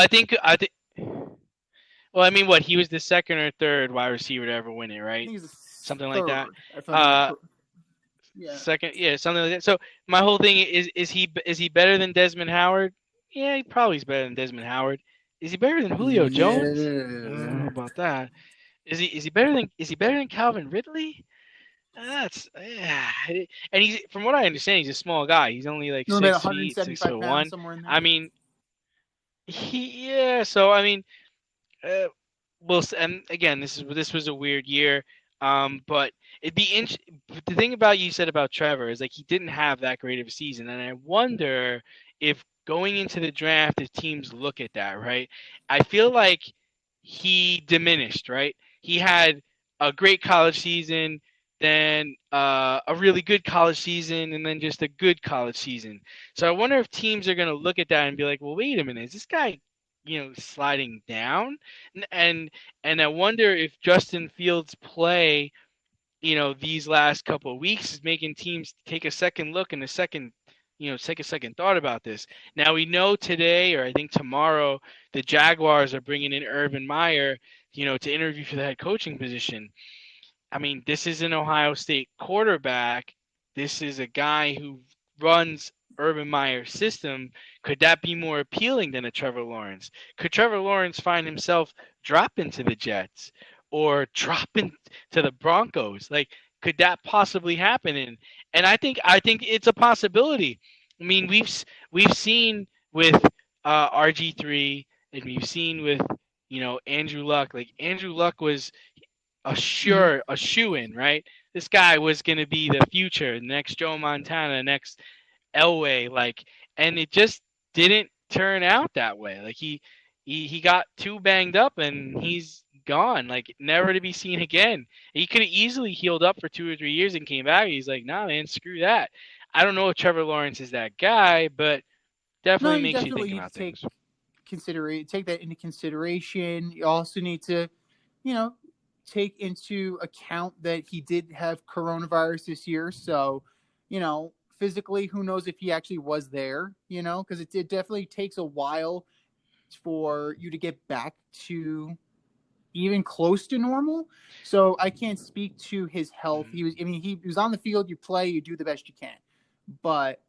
Well, I mean, he was the second or third wide receiver to ever win it, right? I think something third, like that. Second, something like that. So my whole thing is he better than Desmond Howard? Yeah, he probably is better than Desmond Howard. Is he better than Julio Jones? I don't know about that. Is he better than Calvin Ridley? That's and he's, from what I understand, he's a small guy. He's only like 6 feet, 6'1". I mean, So I mean, and again, this was a weird year. But it'd be the thing about you said about Trevor is like he didn't have that great of a season, and I wonder if going into the draft, if teams look at that, right? I feel like he diminished, right? He had a great college season, then a really good college season, and then just a good college season. So I wonder if teams are going to look at that and be like, well, wait a minute, is this guy, sliding down? And I wonder if Justin Fields' play, these last couple of weeks is making teams take a second look and take a second thought about this. Now we know today, or I think tomorrow, the Jaguars are bringing in Urban Meyer, to interview for the head coaching position. I mean, this is an Ohio State quarterback. This is a guy who runs Urban Meyer's system. Could that be more appealing than a Trevor Lawrence? Could Trevor Lawrence find himself dropping to the Jets or dropping to the Broncos? Like, could that possibly happen? And I think it's a possibility. I mean, we've seen with RG3, and we've seen with Andrew Luck. Like, Andrew Luck was a shoe-in, right? This guy was going to be the future, next Joe Montana, next Elway, and it just didn't turn out that way. Like, he got too banged up and he's gone, never to be seen again. He could have easily healed up for 2 or 3 years and came back. He's like, nah, man, screw that. I don't know if Trevor Lawrence is that guy, but definitely makes you think about things. Take that into consideration. You also need to, take into account that he did have coronavirus this year. So, physically, who knows if he actually was there, because it definitely takes a while for you to get back to even close to normal. So I can't speak to his health. He was on the field, you play, you do the best you can. But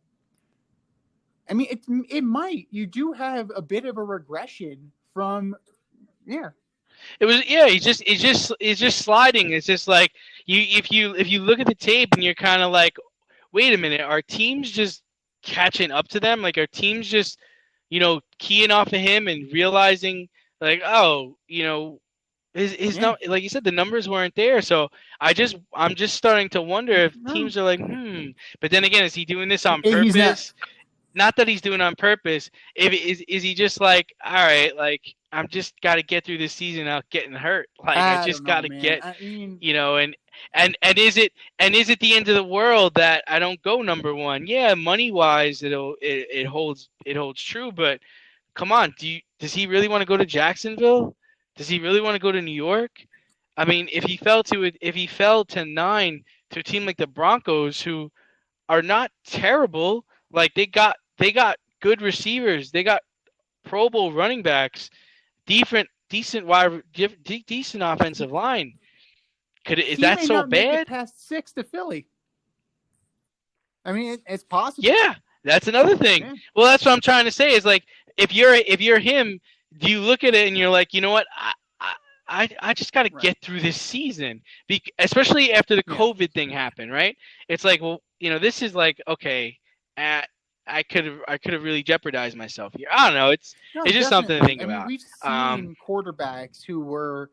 I mean, you do have a bit of a regression from, It was it's just sliding. It's just like if you look at the tape and you're kind of like, wait a minute, are teams just catching up to them? Like, are teams just keying off of him and realizing like, oh, his like you said, the numbers weren't there. So I'm just starting to wonder if teams are like, But then again, is he doing this on purpose? Not that he's doing it on purpose. Is he just like, all right, like, I'm just got to get through this season without getting hurt. Like, I just got to get, and is it the end of the world that I don't go number one? Yeah, money wise, it holds true, but come on, does he really want to go to Jacksonville? Does he really want to go to New York? I mean, if he fell to 9 to a team like the Broncos, who are not terrible, like they got good receivers, they got Pro Bowl running backs, decent decent offensive line. Is He that may so not make it bad? past 6 to Philly. I mean, it's possible. Yeah, that's another thing. Yeah. Well, that's what I'm trying to say. Is like if you're him, do you look at it and you're like, you know what? I just got to Right. get through this season, especially after the Yeah. COVID thing happened, right? It's like, well, this is like, okay, I could have really jeopardized myself here. I don't know. It's just something to think about. We've seen quarterbacks who were,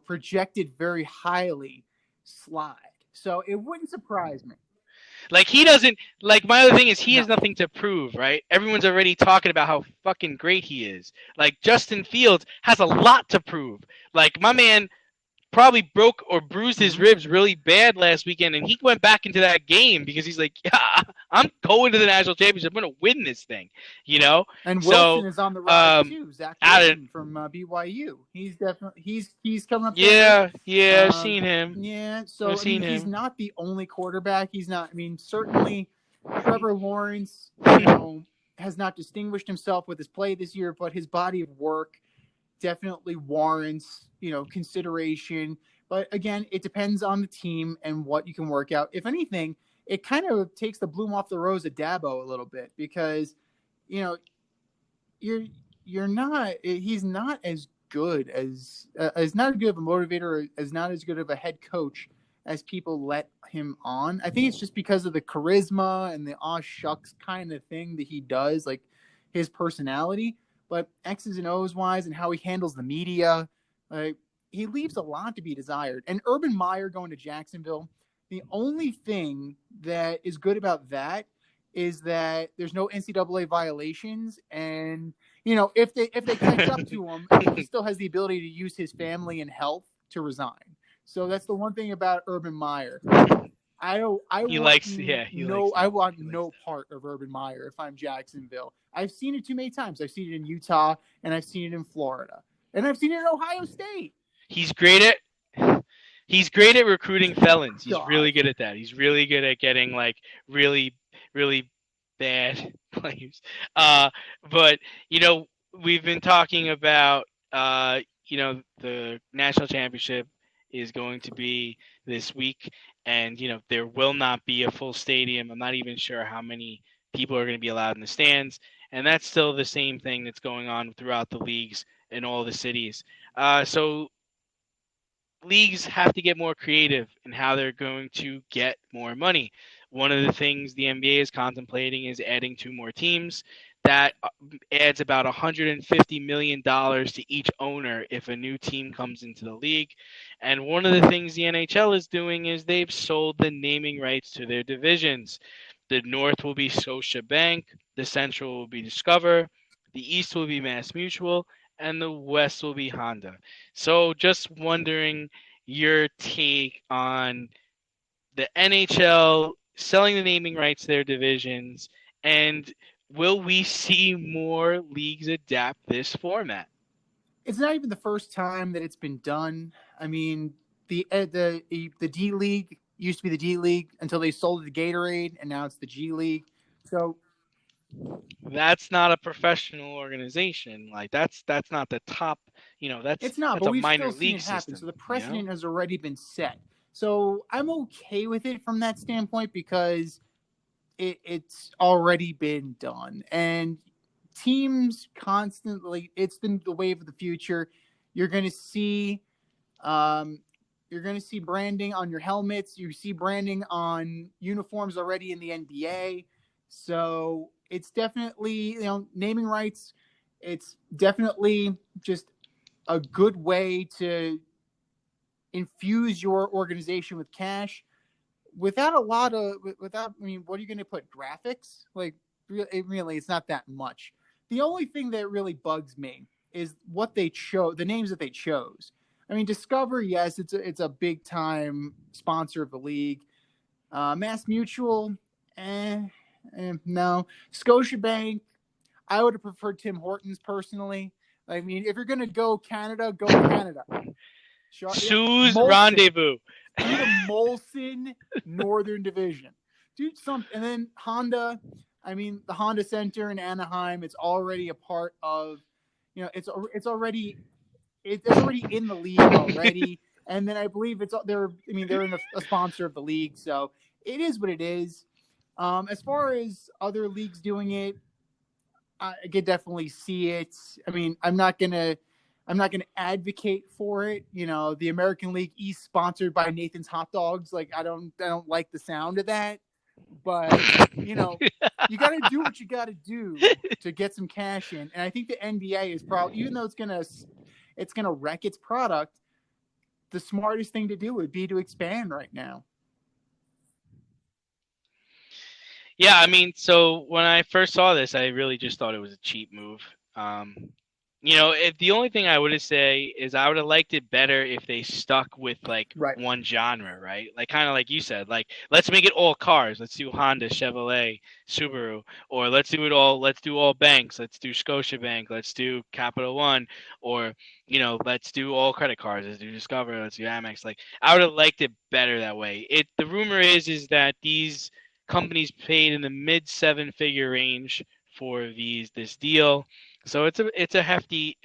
projected very highly slide. So it wouldn't surprise me. Like he doesn't. Like my other thing is he No. has nothing to prove, right? Everyone's already talking about how fucking great he is. Like Justin Fields has a lot to prove. Like my man probably broke or bruised his ribs really bad last weekend, and he went back into that game because he's like, yeah, I'm going to the national championship. I'm going to win this thing, And So, Wilson is on the rise too. Zach Wilson from BYU. He's definitely he's coming up. Yeah, I've seen him. Yeah, so he's not the only quarterback. He's not. I mean, certainly Trevor Lawrence, has not distinguished himself with his play this year, but his body of work definitely warrants, consideration. But again, it depends on the team and what you can work out. If anything, it kind of takes the bloom off the rose of Dabo a little bit because, you're not. He's not as good as not as good of a motivator, as not as good of a head coach as people let him on. I think it's just because of the charisma and the aw shucks kind of thing that he does, like his personality. But X's and O's wise and how he handles the media, he leaves a lot to be desired. And Urban Meyer going to Jacksonville, the only thing that is good about that is that there's no NCAA violations. And, if they catch up to him, he still has the ability to use his family and health to resign. So that's the one thing about Urban Meyer. I want no part of Urban Meyer if I'm Jacksonville. I've seen it too many times. I've seen it in Utah and I've seen it in Florida and I've seen it in Ohio State. He's great at recruiting felons. He's really good at that. He's really good at getting like really, really bad players. But we've been talking about the national championship is going to be this week, and there will not be a full stadium. I'm not even sure how many people are going to be allowed in the stands, and that's still the same thing that's going on throughout the leagues in all the cities. So leagues have to get more creative in how they're going to get more money. One of the things the NBA is contemplating is adding 2 more teams. That adds about $150 million to each owner if a new team comes into the league. And one of the things the NHL is doing is they've sold the naming rights to their divisions. The North will be Scotiabank, the Central will be Discover, the East will be Mass Mutual, and the West will be Honda. So just wondering your take on the NHL selling the naming rights to their divisions, and will we see more leagues adapt this format? It's not even the first time that it's been done. I mean, the D League used to be the D League until they sold it to Gatorade, and now it's the G League. So that's not a professional organization. Like that's not the top. It's not. That's but a we've minor still seen league it happen. system. So the precedent has already been set. So I'm okay with it from that standpoint because it's already been done, and teams constantly. It's the wave of the future. You're going to see, branding on your helmets. You see branding on uniforms already in the NBA. So it's definitely naming rights. It's definitely just a good way to infuse your organization with cash without what are you going to put? Graphics? Like, really, it's not that much. The only thing that really bugs me is what they chose, the names that they chose. I mean, Discover, yes, it's a big time sponsor of the league. Mass Mutual, no. Scotiabank, I would have preferred Tim Hortons personally. I mean, if you're gonna go Canada, go Canada. Sue's Rendezvous. Do the Molson Northern Division. Do something, and then Honda. I mean, the Honda Center in Anaheim. It's already a part of, it's already in the league already. And then I believe they're in a sponsor of the league, so it is what it is. As far as other leagues doing it, I could definitely see it. I mean, I'm not gonna advocate for it. The American League East sponsored by Nathan's Hot Dogs. Like, I don't like the sound of that. But you got to do what you got to do to get some cash in. And I think the NBA is probably, even though it's gonna wreck its product, the smartest thing to do would be to expand right now. Yeah, I mean, so when I first saw this, I really just thought it was a cheap move. The only thing I would say is I would have liked it better if they stuck with one genre, right? Like, kind of like you said, like, let's make it all cars. Let's do Honda, Chevrolet, Subaru, or let's do all banks. Let's do Scotiabank. Let's do Capital One, or, let's do all credit cards. Let's do Discover. Let's do Amex. Like, I would have liked it better that way. The rumor is that these companies paid in the mid 7-figure range for this deal. So it's a hefty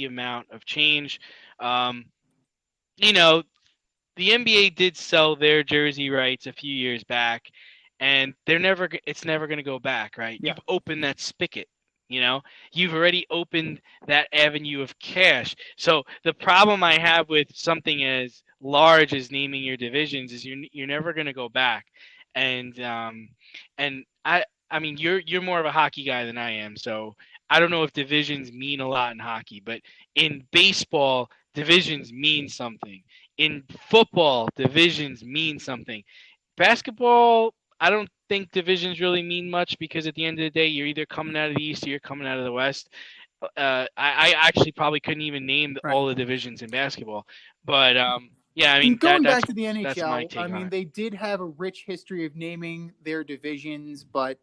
amount of change. The NBA did sell their jersey rights a few years back, and it's never going to go back, right? Yeah. You've opened that spigot. You've already opened that avenue of cash. So the problem I have with something as large as naming your divisions is you're never going to go back. And I mean, you're more of a hockey guy than I am, so I don't know if divisions mean a lot in hockey, but in baseball, divisions mean something. In football, divisions mean something. Basketball, I don't think divisions really mean much, because at the end of the day, you're either coming out of the East or you're coming out of the West. I actually probably couldn't even name all the divisions in basketball, but yeah, I mean, going back to the NHL, I mean, they did have a rich history of naming their divisions, but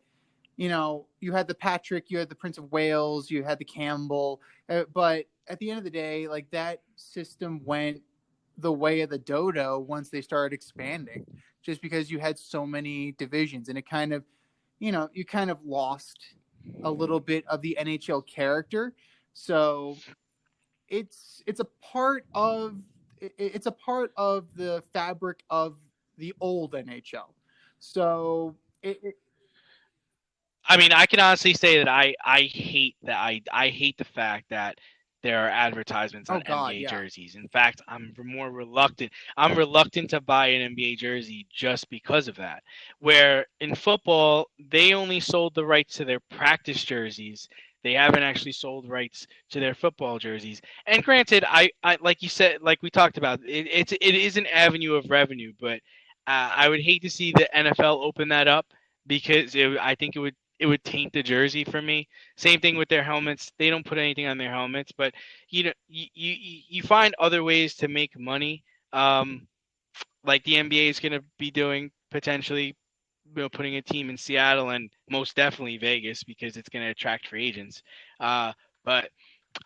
you had the Patrick, you had the Prince of Wales, you had the Campbell, but at the end of the day, like, that system went the way of the dodo once they started expanding, just because you had so many divisions, and it kind of, you kind of lost a little bit of the NHL character. So it's a part of the fabric of the old NHL. So I mean, I can honestly say that I hate the fact that there are advertisements on NBA jerseys. In fact, I'm reluctant to buy an NBA jersey just because of that. Where in football, they only sold the rights to their practice jerseys. They haven't actually sold rights to their football jerseys. And granted, I like you said, like we talked about, it is an avenue of revenue, but I would hate to see the NFL open that up, because I think it would taint the jersey for me. Same thing with their helmets. They don't put anything on their helmets, but you find other ways to make money. Like the NBA is going to be doing, potentially, putting a team in Seattle and most definitely Vegas, because it's going to attract free agents. But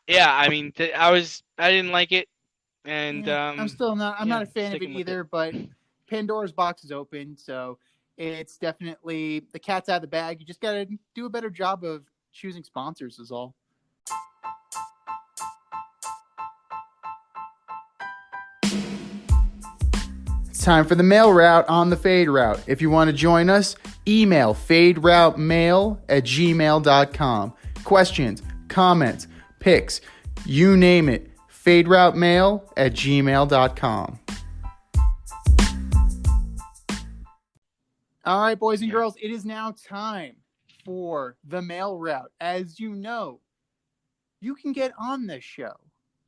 yeah, I mean, I didn't like it, and I'm not a fan of it either. But Pandora's box is open, so it's definitely, the cat's out of the bag. You just got to do a better job of choosing sponsors is all. It's time for the mail route on the Fade Route. If you want to join us, email faderoutemail@gmail.com. Questions, comments, picks, you name it. faderoutemail@gmail.com. All right, boys and girls, it is now time for the mail route. As you know, you can get on this show.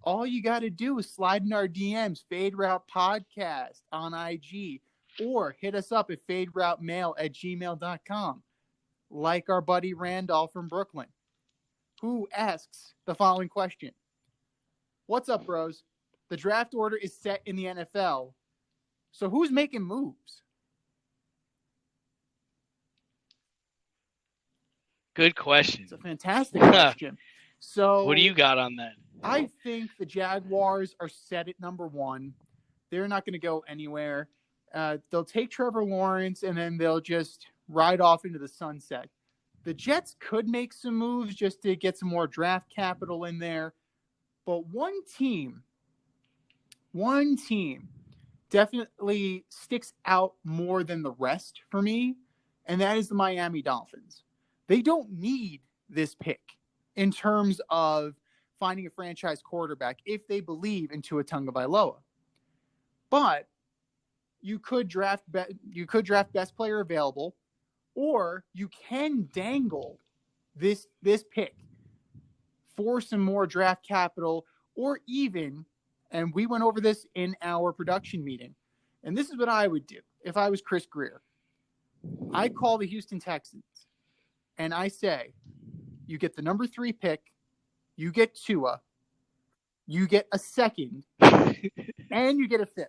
All you got to do is slide in our DMs, Fade Route Podcast on IG, or hit us up at faderoutemail@gmail.com, like our buddy Randolph from Brooklyn, who asks the following question. What's up, bros? The draft order is set in the NFL, so who's making moves? Good question. It's a fantastic question. So what do you got on that? I think the Jaguars are set at number 1. They're not going to go anywhere. They'll take Trevor Lawrence, and then they'll just ride off into the sunset. The Jets could make some moves just to get some more draft capital in there. But one team definitely sticks out more than the rest for me, and that is the Miami Dolphins. They don't need this pick in terms of finding a franchise quarterback if they believe in Tua Tagovailoa. But you could draft best player available, or you can dangle this pick for some more draft capital, or even, and we went over this in our production meeting, and this is what I would do if I was Chris Grier. I call the Houston Texans, and I say, you get the number 3 pick, you get Tua, you get a second, and you get a 5th.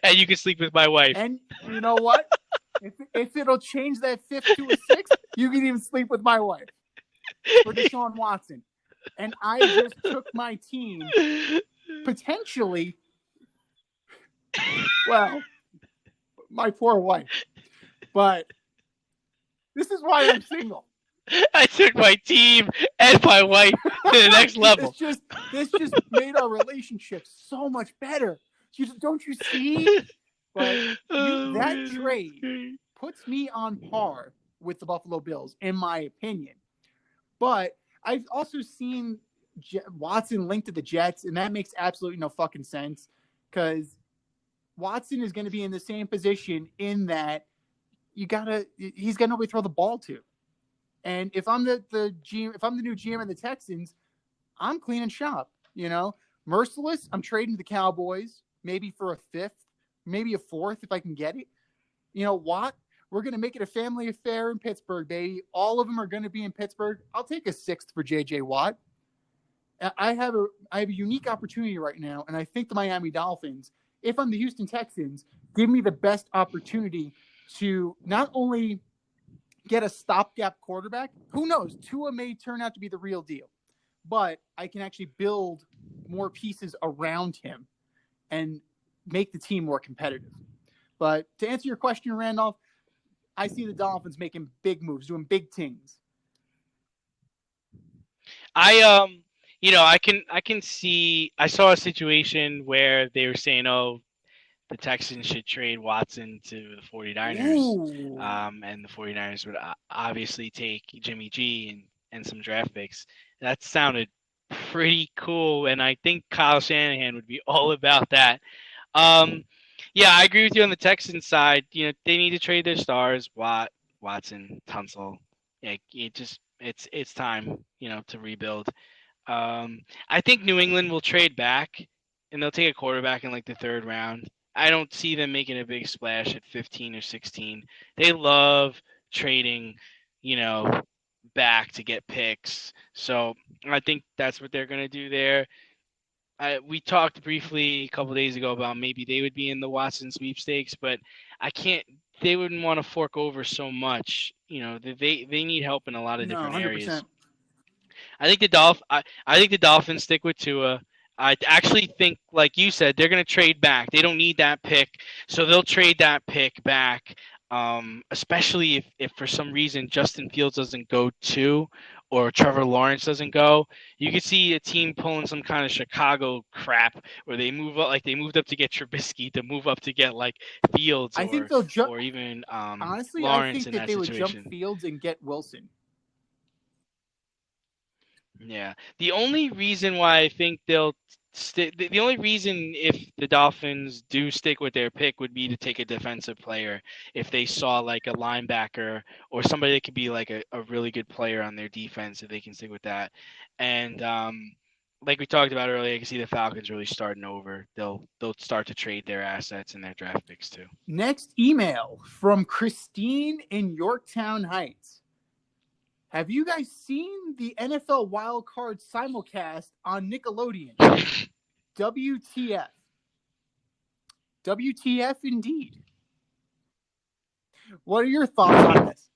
And you can sleep with my wife. And you know what? if it'll change that 5th to a 6th, you can even sleep with my wife for Deshaun Watson. And I just took my team potentially, well, my poor wife. But this is why I'm single. I took my team and my wife to the next level. This just made our relationship so much better. Don't you see? But that trade puts me on par with the Buffalo Bills, in my opinion. But I've also seen Watson linked to the Jets, and that makes absolutely no fucking sense, because Watson is going to be in the same position in that he's got nobody to throw the ball to. And if I'm the GM, if I'm the new GM of the Texans, I'm cleaning shop. Merciless, I'm trading to the Cowboys, maybe for a 5th, maybe a 4th if I can get it. Watt, we're going to make it a family affair in Pittsburgh, baby. All of them are going to be in Pittsburgh. I'll take a 6th for J.J. Watt. I have a unique opportunity right now, and I think the Miami Dolphins, if I'm the Houston Texans, give me the best opportunity to not only get a stopgap quarterback. Who knows? Tua may turn out to be the real deal, but I can actually build more pieces around him and make the team more competitive. But to answer your question, Randolph, I see the Dolphins making big moves, doing big things. I can see. I saw a situation where they were saying, "Oh, the Texans should trade Watson to the 49ers." And the 49ers would obviously take Jimmy G and some draft picks. That sounded pretty cool, and I think Kyle Shanahan would be all about that. Yeah, I agree with you on the Texans side. They need to trade their stars, Watt, Watson, Tunsil. It's time, to rebuild. I think New England will trade back, and they'll take a quarterback in like the 3rd round. I don't see them making a big splash at 15 or 16. They love trading, back to get picks. So I think that's what they're going to do there. We talked briefly a couple of days ago about maybe they would be in the Watson sweepstakes, but they wouldn't want to fork over so much. They need help in a lot of different 100%. Areas. I think the Dolphins stick with Tua. I actually think, like you said, they're going to trade back. They don't need that pick, so they'll trade that pick back, especially if for some reason Justin Fields doesn't go 2 or Trevor Lawrence doesn't go. You could see a team pulling some kind of Chicago crap where they move up, like they moved up to get Trubisky, to move up to get like Fields, I think they'll jump, or even honestly, Lawrence. I think that they would jump Fields and get Wilson. Yeah, the only reason why I think they'll the only reason if the Dolphins do stick with their pick would be to take a defensive player if they saw like a linebacker or somebody that could be like a really good player on their defense, if they can stick with that. And like we talked about earlier, I can see the Falcons really starting over. They'll start to trade their assets and their draft picks too. Next email from Christine in Yorktown Heights. Have you guys seen the NFL Wild Card simulcast on Nickelodeon? WTF. WTF indeed. What are your thoughts on this?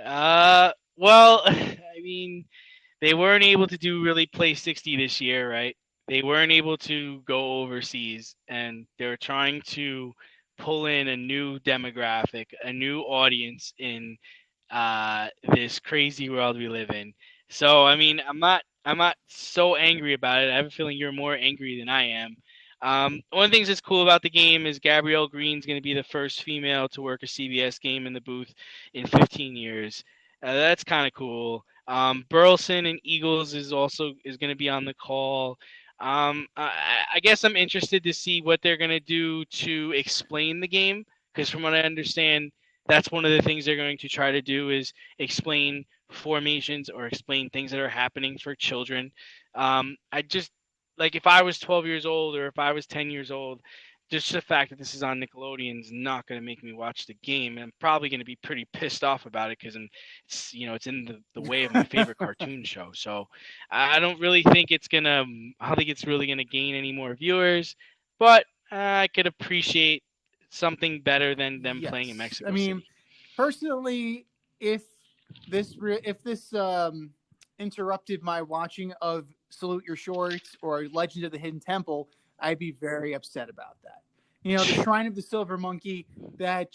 Well, I mean, they weren't able to do really play 60 this year, right? They weren't able to go overseas, and they're trying to pull in a new demographic, a new audience in this crazy world we live in. So, I mean, I'm not so angry about it. I have a feeling you're more angry than I am. One of the things that's cool about the game is Gabrielle Green's going to be the first female to work a CBS game in the booth in 15 years. That's kind of cool. Burleson and Eagles is going to be on the call. I guess I'm interested to see what they're going to do to explain the game, because from what I understand, that's one of the things they're going to try to do is explain formations or explain things that are happening for children. I just like, if I was 12 years old or if I was 10 years old, just the fact that this is on Nickelodeon is not going to make me watch the game, and I'm probably going to be pretty pissed off about it because it's in the way of my favorite cartoon show. So I don't really think I don't think it's really gonna gain any more viewers, but I could appreciate something better than them playing in Yes. Mexico I mean, City. personally, if this interrupted my watching of Salute Your Shorts or Legend of the Hidden Temple, I'd be very upset about that. The Shrine of the Silver Monkey, I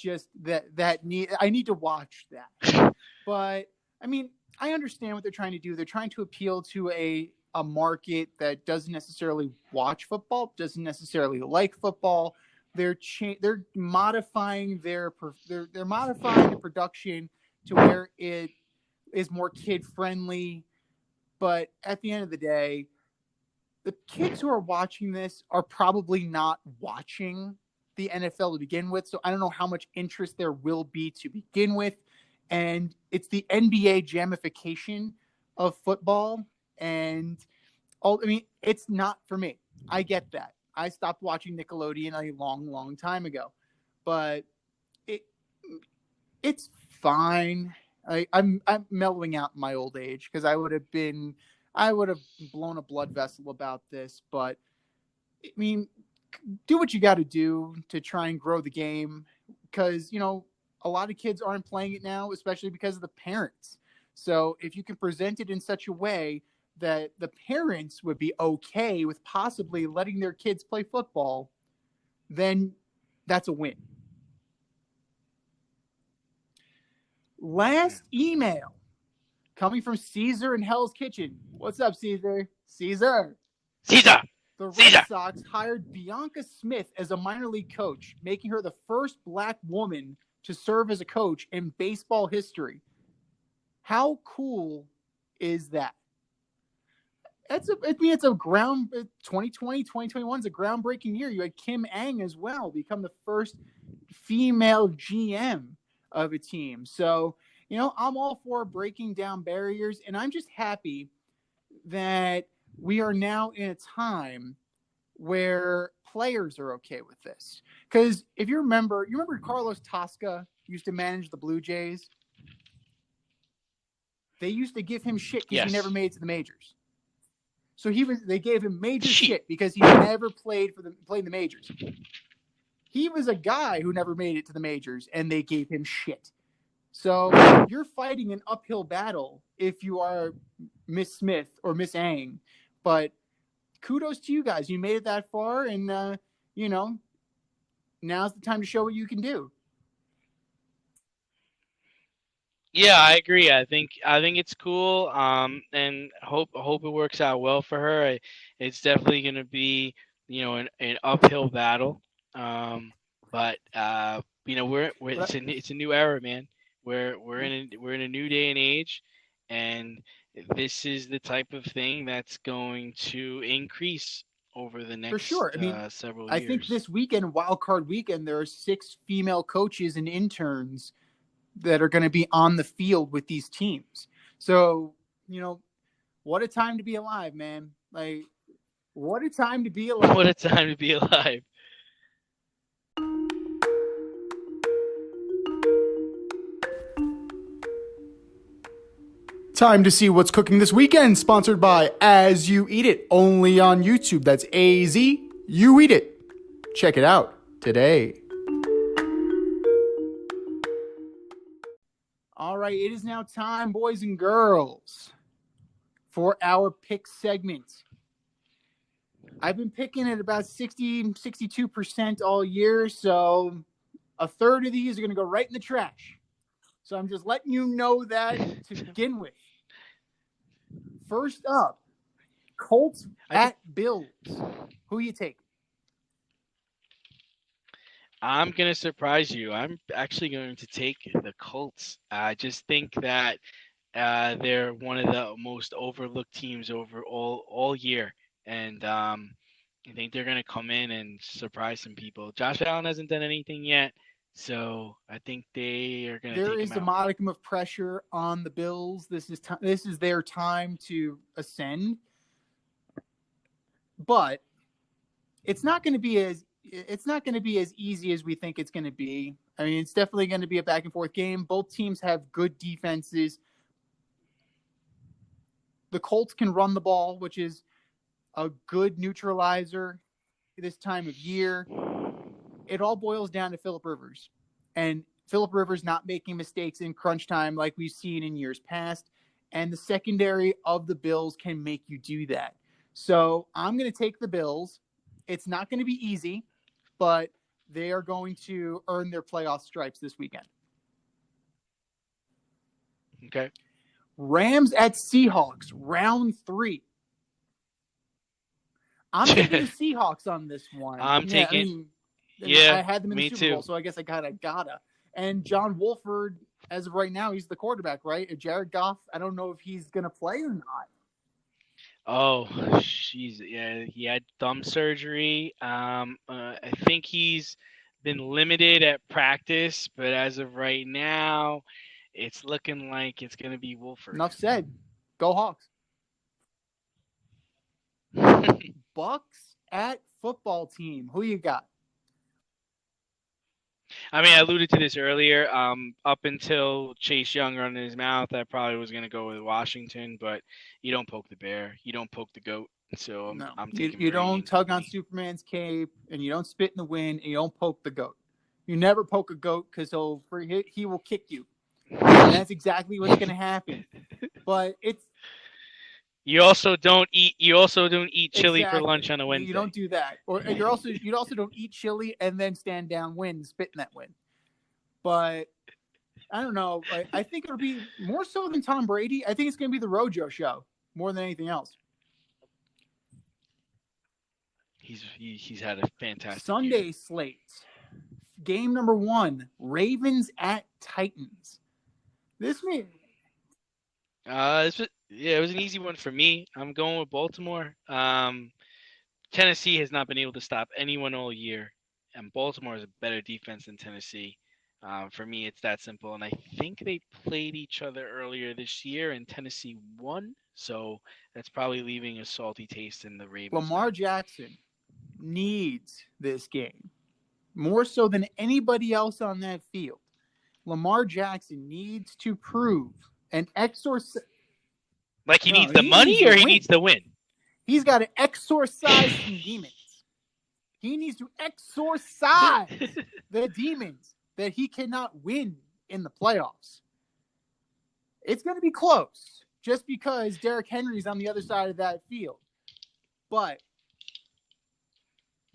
need to watch that. But I mean, I understand what they're trying to do. They're trying to appeal to a market that doesn't necessarily watch football, doesn't necessarily like football. They're modifying they're modifying the production to where it is more kid friendly. But at the end of the day, the kids who are watching this are probably not watching the NFL to begin with. So I don't know how much interest there will be to begin with. And it's the NBA jamification of football. And it's not for me. I get that. I stopped watching Nickelodeon a long, long time ago. But it's fine. I'm mellowing out in my old age because I would have blown a blood vessel about this. But I mean, do what you got to do to try and grow the game, because a lot of kids aren't playing it now, especially because of the parents. So if you can present it in such a way that the parents would be okay with possibly letting their kids play football, then that's a win. Last email coming from Caesar in Hell's Kitchen. What's up, Caesar? Caesar. The Red Sox hired Bianca Smith as a minor league coach, making her the first black woman to serve as a coach in baseball history. How cool is that? It's a 2020, 2021 is a groundbreaking year. You had Kim Ng as well become the first female GM of a team. So, I'm all for breaking down barriers, and I'm just happy that we are now in a time where players are okay with this. Because if you remember Carlos Tosca used to manage the Blue Jays. They used to give him shit because he never made it to the majors. So they gave him major shit because he never played in the majors. He was a guy who never made it to the majors, and they gave him shit. So you're fighting an uphill battle if you are Miss Smith or Miss Ang. But kudos to you guys. You made it that far, and, now's the time to show what you can do. Yeah, I agree. I think it's cool. And hope it works out well for her. It's definitely going to be, an uphill battle. But it's a new era, man. We're in a new day and age, and this is the type of thing that's going to increase over the next for sure. several years. I think this weekend, Wild Card Weekend, there are 6 female coaches and interns that are going to be on the field with these teams. So, what a time to be alive, man. Like, what a time to be alive. What a time to be alive. Time to see what's cooking this weekend, sponsored by As You Eat It, only on YouTube. That's AZ You Eat It. Check it out today. All right, it is now time, boys and girls, for our pick segment. I've been picking at about 62% all year, so a third of these are going to go right in the trash. So I'm just letting you know that to begin with. First up, Colts at Bills. Who you take? I'm going to surprise you. I'm actually going to take the Colts. I just think that they're one of the most overlooked teams over all year. And I think they're going to come in and surprise some people. Josh Allen hasn't done anything yet, so I think they are going to take him out. There is a modicum of pressure on the Bills. This is their time to ascend. But it's not going to be as easy as we think it's going to be. I mean, it's definitely going to be a back and forth game. Both teams have good defenses. The Colts can run the ball, which is a good neutralizer this time of year. It all boils down to Phillip Rivers. And Phillip Rivers not making mistakes in crunch time like we've seen in years past. And the secondary of the Bills can make you do that. So I'm going to take the Bills. It's not going to be easy, but they are going to earn their playoff stripes this weekend. Okay. Rams at Seahawks, round 3. I'm taking the Seahawks on this one. I'm taking. I had them in the me Super Bowl, too. so I guess I gotta. And John Wolford, as of right now, he's the quarterback, right? Jared Goff, I don't know if he's gonna play or not. Oh, jeez. Yeah, he had thumb surgery. I think he's been limited at practice, but as of right now, it's looking like it's going to be Wolford. Enough said. Go Hawks. Bucks at football team. Who you got? I mean, I alluded to this earlier. Up until Chase Young running his mouth, I probably was going to go with Washington, but you don't poke the bear. You don't poke the goat. So I'm taking you don't tug on Superman's cape, and you don't spit in the wind, and you don't poke the goat. You never poke a goat because he will kick you. And that's exactly what's going to happen. But it's you also don't eat chili for lunch on a Wednesday. You don't do that. Or you also don't eat chili and then stand downwind and spit in that wind. But I don't know. I think it'll be more so than Tom Brady. I think it's going to be the Rojo show more than anything else. He's had a fantastic Sunday year. slate. Game number 1, Ravens at Titans. It was an easy one for me. I'm going with Baltimore. Tennessee has not been able to stop anyone all year, and Baltimore is a better defense than Tennessee. For me, it's that simple. And I think they played each other earlier this year, and Tennessee won. So that's probably leaving a salty taste in the Ravens. Lamar Jackson needs this game more so than anybody else on that field. Lamar Jackson needs to prove an exorcist. Like he needs the money or he needs the win? He's got to exorcise some demons. He needs to exorcise the demons that he cannot win in the playoffs. It's going to be close just because Derrick Henry's on the other side of that field. But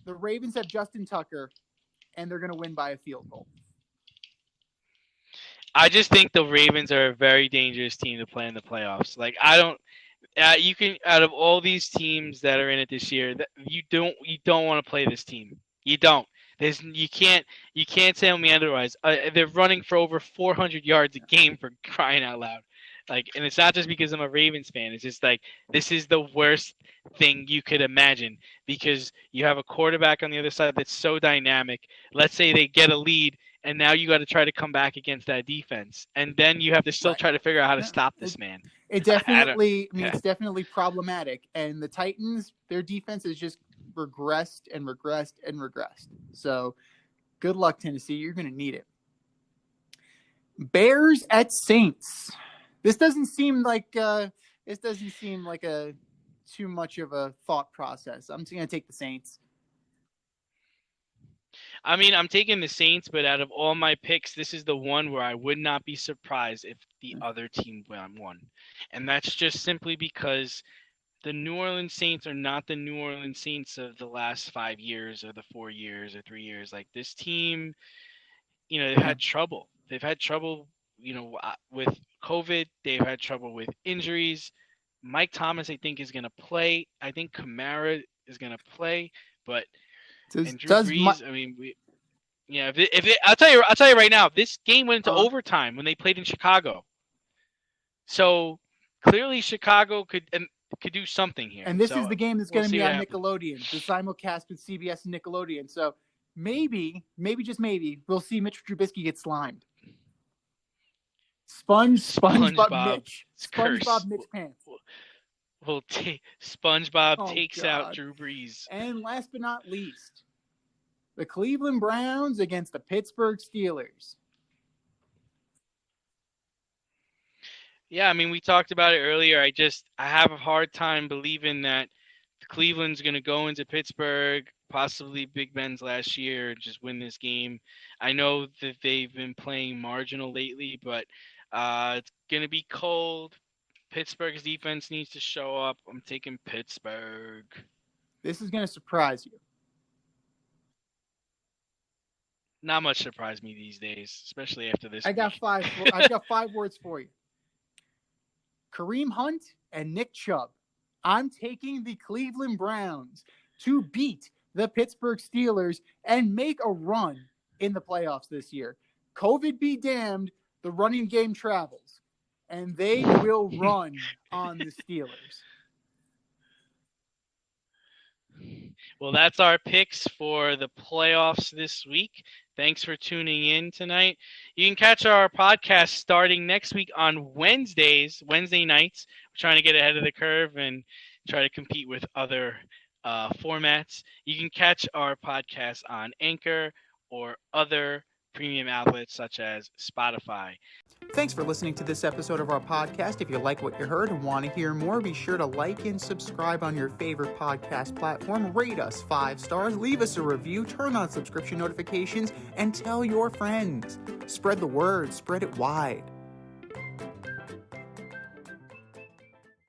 the Ravens have Justin Tucker, and they're going to win by a field goal. I just think the Ravens are a very dangerous team to play in the playoffs. Like you can out of all these teams that are in it this year, you don't want to play this team. You don't. You can't tell me otherwise. They're running for over 400 yards a game, for crying out loud. Like, and it's not just because I'm a Ravens fan. It's just like this is the worst thing you could imagine because you have a quarterback on the other side that's so dynamic. Let's say they get a lead, and now you got to try to come back against that defense, and then you have to still try to figure out how to stop this man. It definitely, it's definitely problematic. And the Titans, their defense has just regressed and regressed and regressed. So, good luck, Tennessee. You're going to need it. Bears at Saints. This doesn't seem like too much of a thought process. I'm just going to take the Saints. I mean, I'm taking the Saints, but out of all my picks, this is the one where I would not be surprised if the other team won. And that's just simply because the New Orleans Saints are not the New Orleans Saints of the last 5 years or the 4 years or 3 years. Like, this team, they've had trouble. They've had trouble, with COVID. They've had trouble with injuries. Mike Thomas, I think, is going to play. I think Kamara is going to play, but and Drew Brees, I'll tell you right now, this game went into overtime when they played in Chicago. So clearly Chicago could do something here. And this is the game that's going to be on Nickelodeon, the simulcast with CBS and Nickelodeon. So maybe just maybe, we'll see Mitch Trubisky get slimed. SpongeBob Mitch. SpongeBob Mitch pants. SpongeBob takes out Drew Brees. And last but not least, the Cleveland Browns against the Pittsburgh Steelers. Yeah, I mean, we talked about it earlier. I have a hard time believing that Cleveland's going to go into Pittsburgh, possibly Big Ben's last year, and just win this game. I know that they've been playing marginal lately, but it's going to be cold. Pittsburgh's defense needs to show up. I'm taking Pittsburgh. This is going to surprise you. Not much surprised me these days, especially after this. I've got 5 words for you. Kareem Hunt and Nick Chubb. I'm taking the Cleveland Browns to beat the Pittsburgh Steelers and make a run in the playoffs this year. COVID be damned, the running game travels, and they will run on the Steelers. Well, that's our picks for the playoffs this week. Thanks for tuning in tonight. You can catch our podcast starting next week on Wednesday nights. We're trying to get ahead of the curve and try to compete with other formats. You can catch our podcast on Anchor or other premium outlets such as Spotify. Thanks for listening to this episode of our podcast. If you like what you heard and want to hear more, be sure to like and subscribe on your favorite podcast platform. Rate us 5 stars, leave us a review, turn on subscription notifications, and tell your friends. Spread the word, spread it wide.